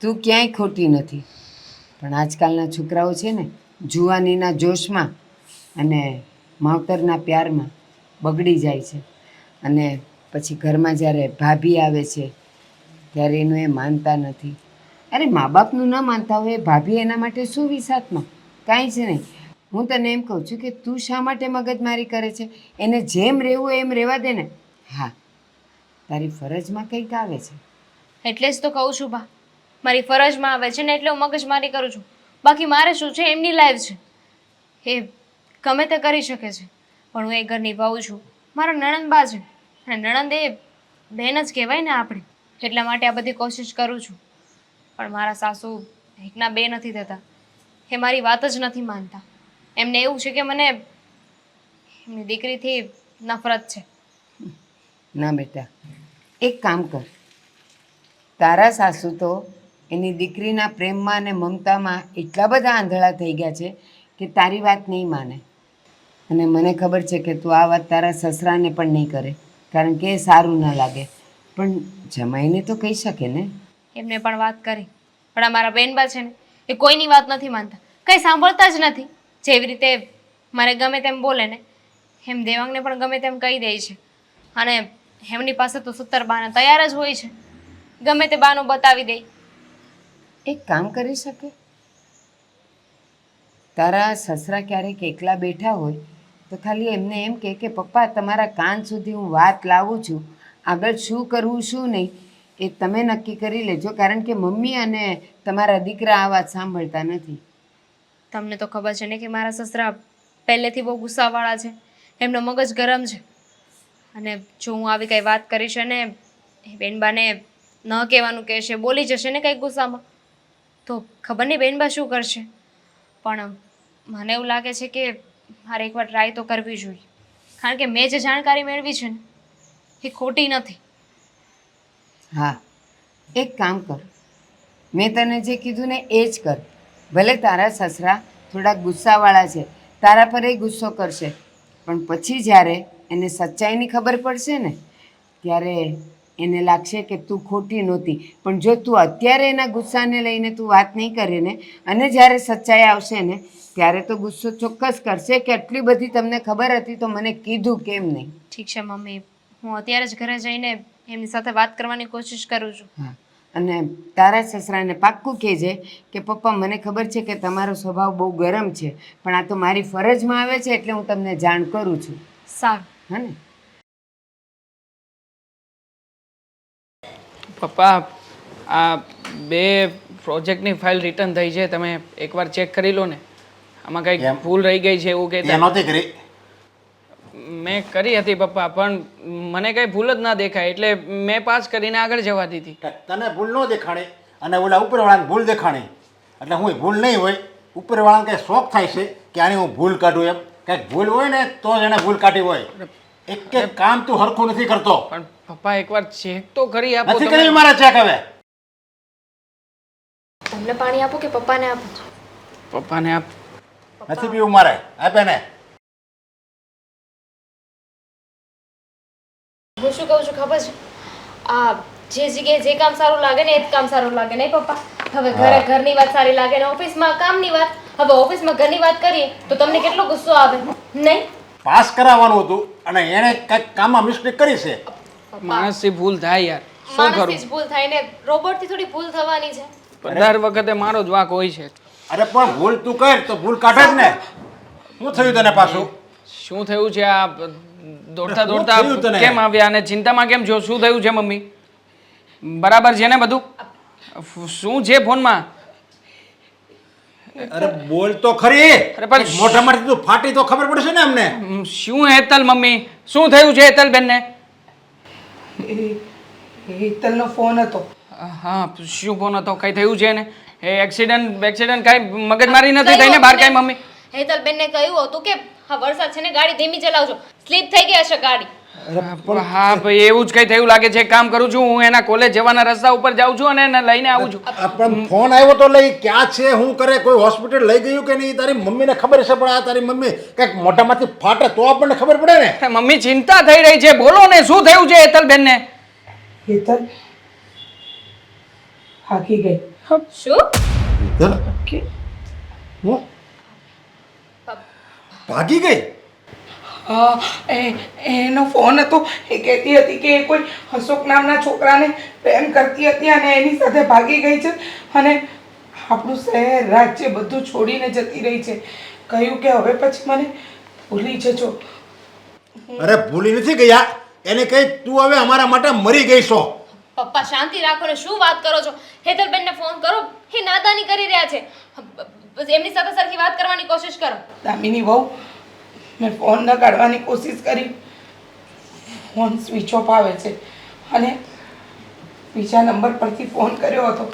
Speaker 5: તું ક્યાંય ખોટી નથી, પણ આજકાલના છોકરાઓ છે ને જુવાનીના જોશમાં અને માવતરના પ્યારમાં બગડી જાય છે. અને પછી ઘરમાં જ્યારે ભાભી આવે છે ત્યારે એનું એ માનતા નથી. અરે મા બાપનું ન માનતા હોય એ ભાભી એના માટે શું વિસાતમાં? કાંઈ જ નહીં. હું તને એમ કહું છું કે તું શા માટે મગજમારી કરે છે? એને જેમ રહેવું હોય એમ રહેવા દે ને. હા, તારી ફરજમાં કંઈક આવે છે.
Speaker 4: એટલે જ તો કહું છું બા, મારી ફરજમાં આવે છે ને એટલે હું મગજમારી કરું છું. બાકી મારે શું છે, એમની લાઈફ છે, એ ગમે તે કરી શકે છે. પણ હું એ ઘરની વહુ છું, મારા નણંદબા છે અને નણંદ એ બેન જ કહેવાય ને આપણી. એટલા માટે આ બધી કોશિશ કરું છું. પણ મારા સાસુ એકના બે નથી થતા, એ મારી વાત જ નથી માનતા. એમને એવું છે કે મને એમની દીકરીથી નફરત છે.
Speaker 5: ના બેટા, એક કામ કર. તારા સાસુ તો એની દીકરીના પ્રેમમાં અને મમતામાં એટલા બધા આંધળા થઈ ગયા છે કે તારી વાત નહીં માને. અને મને ખબર છે કે તું આ વાત તારા સસરાને પણ નહીં કરે, કારણ કે એ સારું ન લાગે. પણ જમાઈને તો કહી શકે ને.
Speaker 4: એમને પણ વાત કરી, પણ આ મારા બેનબા છે ને એ કોઈની વાત નથી માનતા, કંઈ સાંભળતા જ નથી. જેવી રીતે મારે ગમે તેમ બોલે ને એમ દેવાંગને પણ ગમે તેમ કહી દે છે. અને એમની પાસે તો 70 બહાના તૈયાર જ હોય છે, ગમે તે બહાનું બતાવી દે.
Speaker 5: એક કામ કરી શકે. તારા સસરા ક્યારેક એકલા બેઠા હોય તો ખાલી એમને એમ કહે કે પપ્પા તમારા કાન સુધી હું વાત લાવું છું, આગળ શું કરવું શું નહીં એ તમે નક્કી કરી લેજો, કારણ કે મમ્મી અને તમારા દીકરા આ વાત સાંભળતા નથી.
Speaker 4: તમને તો ખબર છે ને કે મારા સસરા પહેલેથી બહુ ગુસ્સાવાળા છે, એમનો મગજ ગરમ છે. અને જો હું આવી કંઈ વાત કરીશ અને એ બેનબાને ન કહેવાનું કહેશે, બોલી જશે ને કંઈક ગુસ્સામાં, તો ખબર નહીં બેનબા શું કરશે. પણ મને એવું લાગે છે કે મારે એકવાર ટ્રાય તો કરવી જોઈએ, કારણ કે મેં જે જાણકારી મેળવી છે ને એ ખોટી નથી.
Speaker 5: હા, એક કામ કર. મેં તને જે કીધું ને એ જ કર. ભલે તારા સસરા થોડા ગુસ્સાવાળા છે, તારા પર એ ગુસ્સો કરશે, પણ પછી જ્યારે એને સચ્ચાઈની ખબર પડશે ને ત્યારે એને લાગશે કે તું ખોટી નહોતી. પણ જો તું અત્યારે એના ગુસ્સાને લઈને તું વાત નહીં કરે ને અને જ્યારે સચ્ચાઈ આવશે ને ત્યારે તો ગુસ્સો ચોક્કસ કરશે કે આટલી બધી તમને ખબર હતી તો મને કીધું કેમ નહીં.
Speaker 4: ઠીક છે મમ્મી, હું અત્યારે જ ઘરે જઈને એમની સાથે વાત કરવાની કોશિશ કરું છું.
Speaker 5: હા, અને તારા સસરાને પાક્કું કહેજે કે પપ્પા મને ખબર છે કે તમારો સ્વભાવ બહુ ગરમ છે, પણ આ તો મારી ફરજમાં આવે છે એટલે હું તમને જાણ કરું છું.
Speaker 4: સારું.
Speaker 5: હા ને?
Speaker 7: પપ્પા, આ 2 પ્રોજેક્ટની ફાઇલ રિટર્ન થઈ છે, તમે એકવાર ચેક કરી લો ને. આમાં કંઈક
Speaker 2: કેમ?
Speaker 7: ભૂલ રહી ગઈ છે એવું
Speaker 2: તે
Speaker 7: કહેતા.
Speaker 2: નહોતી કરી.
Speaker 7: મેં કરી હતી પપ્પા, પણ મને કંઈ ભૂલ જ ના દેખાય એટલે મેં પાસ કરીને આગળ જવા દીધી.
Speaker 2: તને ભૂલ ન દેખાણી અને ઓલા ઉપરવાળાને ભૂલ દેખાણી એટલે હું ભૂલ નહીં હોય. ઉપરવાળાને કંઈ શોખ થાય છે કે આની હું ભૂલ કાઢું, એમ કંઈક ભૂલ હોય ને તો જ એને ભૂલ કાઢી હોય. એક કામ તું હરખું નથી કરતો.
Speaker 7: પણ પપ્પા એકવાર ચેક તો કરી આપો.
Speaker 2: નથી
Speaker 7: તમે.
Speaker 2: કરી મારે ચેક હવે.
Speaker 4: તમને પાણી આપો કે પપ્પાને આપો?
Speaker 7: પપ્પાને આપ.
Speaker 2: નથી પીવું મારે, આપે ને.
Speaker 4: હું શું કહું છું ખબર છે, આ જે જગ્યાએ જે કામ સારું લાગે ને એ જ કામ સારું લાગે નહીં પપ્પા? હવે ઘરે ઘરની વાત સારી લાગે ને ઓફિસમાં કામની વાત. હવે ઓફિસમાં ઘરની વાત કરીએ તો તમને કેટલો ગુસ્સો આવે નહીં?
Speaker 2: પાસ કરાવવાનું હતું અને એણે કંઈક કામમાં મિસ્ટેક કરી છે.
Speaker 7: માણસથી ભૂલ થાય યાર, શું કરું?
Speaker 4: માણસથી જ ભૂલ થાય ને રોબોટથી થોડી ભૂલ થવાની છે.
Speaker 7: દર વખતે મારો જ વાંક હોય છે.
Speaker 2: અરે પણ ભૂલ તું કર તો ભૂલ કાઢે જ ને. શું થયું તને પાછું?
Speaker 7: શું થયું છે આ દોડતા
Speaker 2: શું થયું
Speaker 7: દોડતા
Speaker 2: તને?
Speaker 7: કેમ આવ્યા અને ચિંતામાં કેમ છો? શું થયું છે મમ્મી? બરાબર છે ને બધું? શું છે ફોનમાં?
Speaker 2: અરે બોલ તો ખરી.
Speaker 7: અરે પણ
Speaker 2: મોઢામાંથી તું ફાટી તો ખબર પડશે ને અમને.
Speaker 7: શું હેતલ મમ્મી, શું થયું છે હેતલ બેનને?
Speaker 1: હેતલનો ફોન હતો.
Speaker 7: હા શું ફોન હતો? કઈ થયું છે ને? એ એક્સિડન્ટ કાંઈ મગજમારી નથી થઈ ને બહાર કાંઈ મમ્મી?
Speaker 4: હેતલબેનને કહ્યું હતું કે હા વરસાદ છે ને ગાડી ધીમી ચલાવજો, સ્લીપ થઈ ગઈ હશે ગાડી.
Speaker 7: હા ભાઈ એવું જ કઈ થયું લાગે છે. એક કામ કરું છું, હું એના કોલેજ જવાના રસ્તા ઉપર જાઉં છું અને એને લઈને આવું છું.
Speaker 2: પણ ફોન આવ્યો તો લઈ ક્યાં છે, શું કરે, કોઈ હોસ્પિટલ લઈ ગયું કે નહીં, તારી મમ્મીને ખબર છે. પણ આ તારી મમ્મી કંઈક મોઢામાંથી ફાટે તો આપણને ખબર પડે ને.
Speaker 7: અરે મમ્મી ચિંતા થઈ રહી છે, બોલો ને શું થયું છે હેતલબેનને?
Speaker 1: હેતલ હાકી ગઈ.
Speaker 4: શું?
Speaker 1: કે
Speaker 2: હું ભાગી ગઈ?
Speaker 1: એનો ફોન હતો. એ કહેતી હતી કે એ કોઈ અશોક નામના છોકરાને પ્રેમ કરતી હતી અને એની સાથે ભાગી ગઈ છે અને આપણું શહેર રાજ્ય બધું છોડીને જતી રહી છે. કહ્યું કે હવે પછી મને ભૂલી જજો.
Speaker 2: અરે ભૂલી નથી ગયા, એને કહી તું હવે અમારા માટે મરી ગઈ છો.
Speaker 4: પપ્પા શાંતિ રાખો ને, શું વાત કરો છો? હેતલબેનને ફોન કરો, એ નાદાની કરી રહ્યા છે. એમની સાથે સરખી વાત કરવાની કોશિશ કરો.
Speaker 1: દામિની વહુ, મેં ફોન ન કાઢવાની કોશિશ કરી, ફોન સ્વિચ ઓફ આવે છે અને બીજા નંબર પરથી ફોન કર્યો હતો.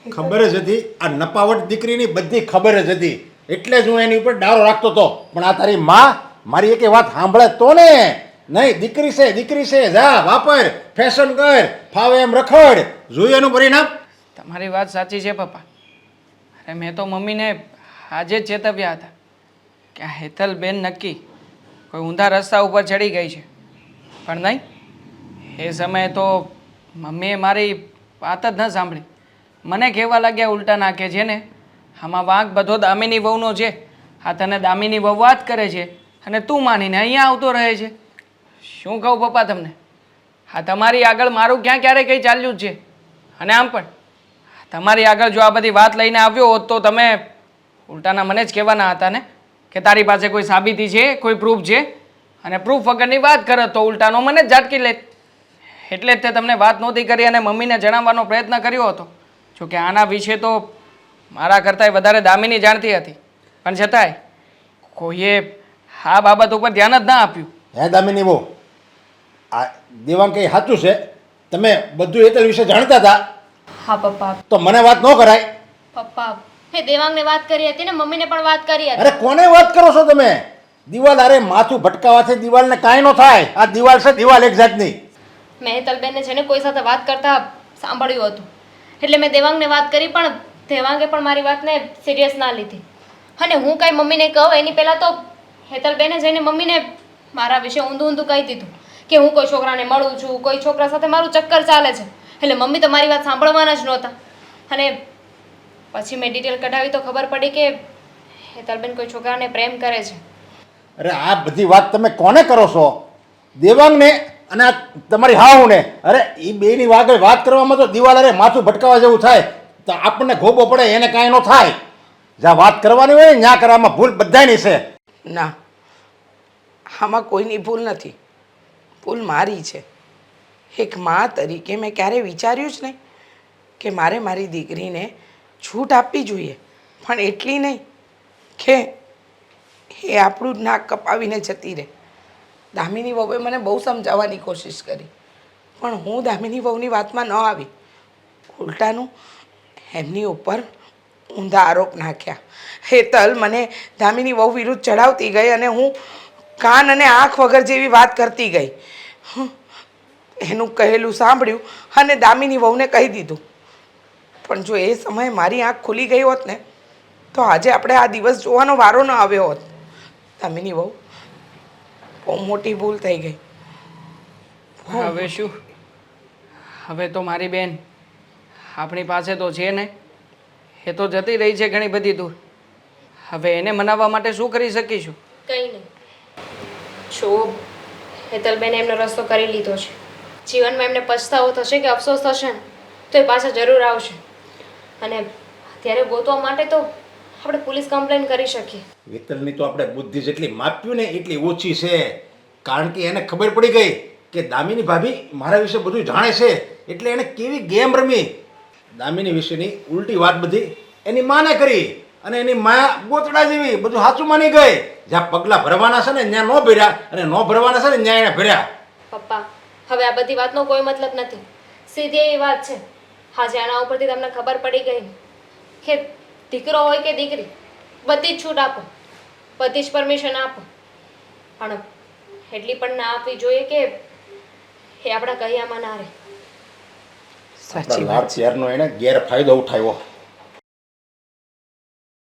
Speaker 2: ખબર જ હતી આ નપાવટ દીકરીની બધી ખબર જ હતી, એટલે જ હું એની ઉપર ડારો રાખતો હતો. પણ આ તારી માં મારી એકે વાત સાંભળે તો ને. નહીં, દીકરી છે દીકરી છે, જા વાપર, ફેશન કર, ફાવે એમ રખડ, જોયું એનું પરિણામ.
Speaker 7: તમારી વાત સાચી છે પપ્પા. અરે મેં તો મમ્મીને આજે જ ચેતવ્યા હતા કે આ હેતલબેન નક્કી કોઈ ઊંધા રસ્તા ઉપર ચડી ગઈ છે. પણ નહીં, એ સમયે તો મમ્મીએ મારી વાત જ ન સાંભળી. મને કહેવા લાગ્યા ઉલટા નાખે છે ને આમાં વાંક બધો દામિની વહુનો છે. આ તને દામિની વહુ વાત કરે છે અને તું માનીને અહીંયા આવતો રહે છે. શું કહું પપ્પા તમને? હા તમારી આગળ મારું ક્યાં ક્યારે કંઈ ચાલ્યું જ છે. અને આમ પણ તમારી આગળ જો આ બધી વાત લઈને આવ્યો હોત તો તમે ઉલટાના મને જ કહેવાના હતા ને કે તારી પાસે કોઈ સાબિતી છે, કોઈ પ્રૂફ છે, અને પ્રૂફ વગરની વાત કરે તો ઉલટાનો મને જ ઝાટકી લે. એટલે જ તે તમને વાત નહોતી કરી અને મમ્મીને જણાવવાનો પ્રયત્ન કર્યો હતો. જોકે આના વિશે તો મારા કરતાંય વધારે દામિની જાણતી હતી, પણ છતાંય કોઈએ આ બાબત ઉપર ધ્યાન જ ના આપ્યું.
Speaker 2: હે દામિની બહુ, આ દેવાંગ કંઈ સાચું છે? તમે બધું હેતલ વિશે જાણતા હતા
Speaker 4: હા પપ્પા.
Speaker 2: તો મને વાત ન કરાય.
Speaker 4: પપ્પા એ દેવાંગને વાત કરી હતી ને મમ્મીને પણ વાત કરી હતી.
Speaker 2: અરે કોને વાત કરો છો તમે? દિવાલ, અરે માથું ભટકાવાથી દિવાલને કાંઈ ન થાય. આ દિવાલ છે, દિવાલ એક જાતની.
Speaker 4: મેં હેતલબેનને છે ને કોઈ સાથે વાત કરતા સાંભળ્યું હતું, એટલે મેં દેવાંગને વાત કરી, પણ દેવાંગે પણ મારી વાતને સિરિયસ ના લીધી. અને હું કાંઈ મમ્મીને કહું એની પહેલાં તો હેતલબેને જઈને મમ્મીને મારા વિશે ઊંધું ઊંધું કહી દીધું કે હું કોઈ છોકરાને મળું છું, કોઈ છોકરા સાથે મારું ચક્કર ચાલે છે. એટલે મમ્મી તો મારી વાત સાંભળવાના જ નહોતા. અને પછી મેં ડિટેલ કઢાવી તો ખબર પડી કે હેતલબેન કોઈ છોકરાને પ્રેમ કરે છે.
Speaker 2: અરે આ બધી વાત તમે કોને કરો છો? દેવાંગને અને આ તમારી હાહુને? અરે એ બેની આગળ વાત કરવામાં તો દિવાલ, અરે માથું ભટકાવા જેવું થાય. તો આપણને ગોબો પડે, એને કાંઈ ન થાય. જ્યાં વાત કરવાની હોય ને ત્યાં કરવામાં ભૂલ બધાની છે.
Speaker 1: ના, આમાં કોઈની ભૂલ નથી, ભૂલ મારી છે. એક મા તરીકે મેં ક્યારેય વિચાર્યું જ નહીં કે મારે મારી દીકરીને છૂટ આપવી જોઈએ, પણ એટલી નહીં કે એ આપણું નાક કપાવીને જતી રહે. દામિની વહુએ મને બહુ સમજાવવાની કોશિશ કરી, પણ હું દામિની વહુની વાતમાં ન આવી. ઉલટાનું એમની ઉપર ઊંધા આરોપ નાખ્યા. હેતલ મને દામિની વહુ વિરુદ્ધ ચડાવતી ગઈ અને હું કાન અને આંખ વગર જેવી વાત કરતી ગઈ. એનું કહેલું સાંભળ્યું અને દામિની વહુને કહી દીધું. પણ જો એ સમયે મારી આંખ ખુલી ગઈ હોત ને તો આજે આપણે આ દિવસ જોવાનો વારો ન આવ્યો હોત. દામિની વહુ, બહુ મોટી ભૂલ થઈ ગઈ.
Speaker 7: હવે શું? હવે તો મારી બેન આપણી પાસે તો છે ને, એ તો જતી રહી છે ઘણી બધી દૂર. હવે એને મનાવવા માટે શું કરી શકીશું?
Speaker 4: કંઈ નહીં. જો હેતલબેને એમનો રસ્તો કરી લીધો છે, જીવનમાં એમને પછતાવો થશે કે અફસોસ થશે ને તો એ પાછા જરૂર આવશે. અને અત્યારે ગોતવા માટે તો આપણે પોલીસ કમ્પ્લેન કરી શકીએ.
Speaker 2: હેતલની તો આપણે બુદ્ધિ જેટલી માપ્યું ને એટલી ઓછી છે. કારણ કે એને ખબર પડી ગઈ કે દામિની ભાભી મારા વિશે બધું જાણે છે, એટલે એને કેવી ગેમ રમી. દામિની વિશેની ઉલટી વાત બધી એની માને કરી અને એની મા ગોતડા જેવી બધું સાચું માની ગઈ. જ્યાં પગલાં ભરવાના છે ને ત્યાં ન ભર્યા અને ન ભરવાના છે ને ત્યાં એને ભર્યા.
Speaker 4: પપ્પા હવે આ બધી વાતનો કોઈ મતલબ નથી. સીધી એવી વાત છે. આજે આના ઉપરથી તમને ખબર પડી ગઈ ને કે દીકરો હોય કે દીકરી, બધી જ છૂટ આપો, બધી જ પરમિશન આપો, પણ એટલી પણ ના આપવી જોઈએ કે એ આપણા કહ્યામાં ના રહે.
Speaker 1: સાચી
Speaker 2: આપણા
Speaker 1: વાત
Speaker 2: લાડ પ્યારનો એને ગેરફાયદો ઉઠાવ્યો.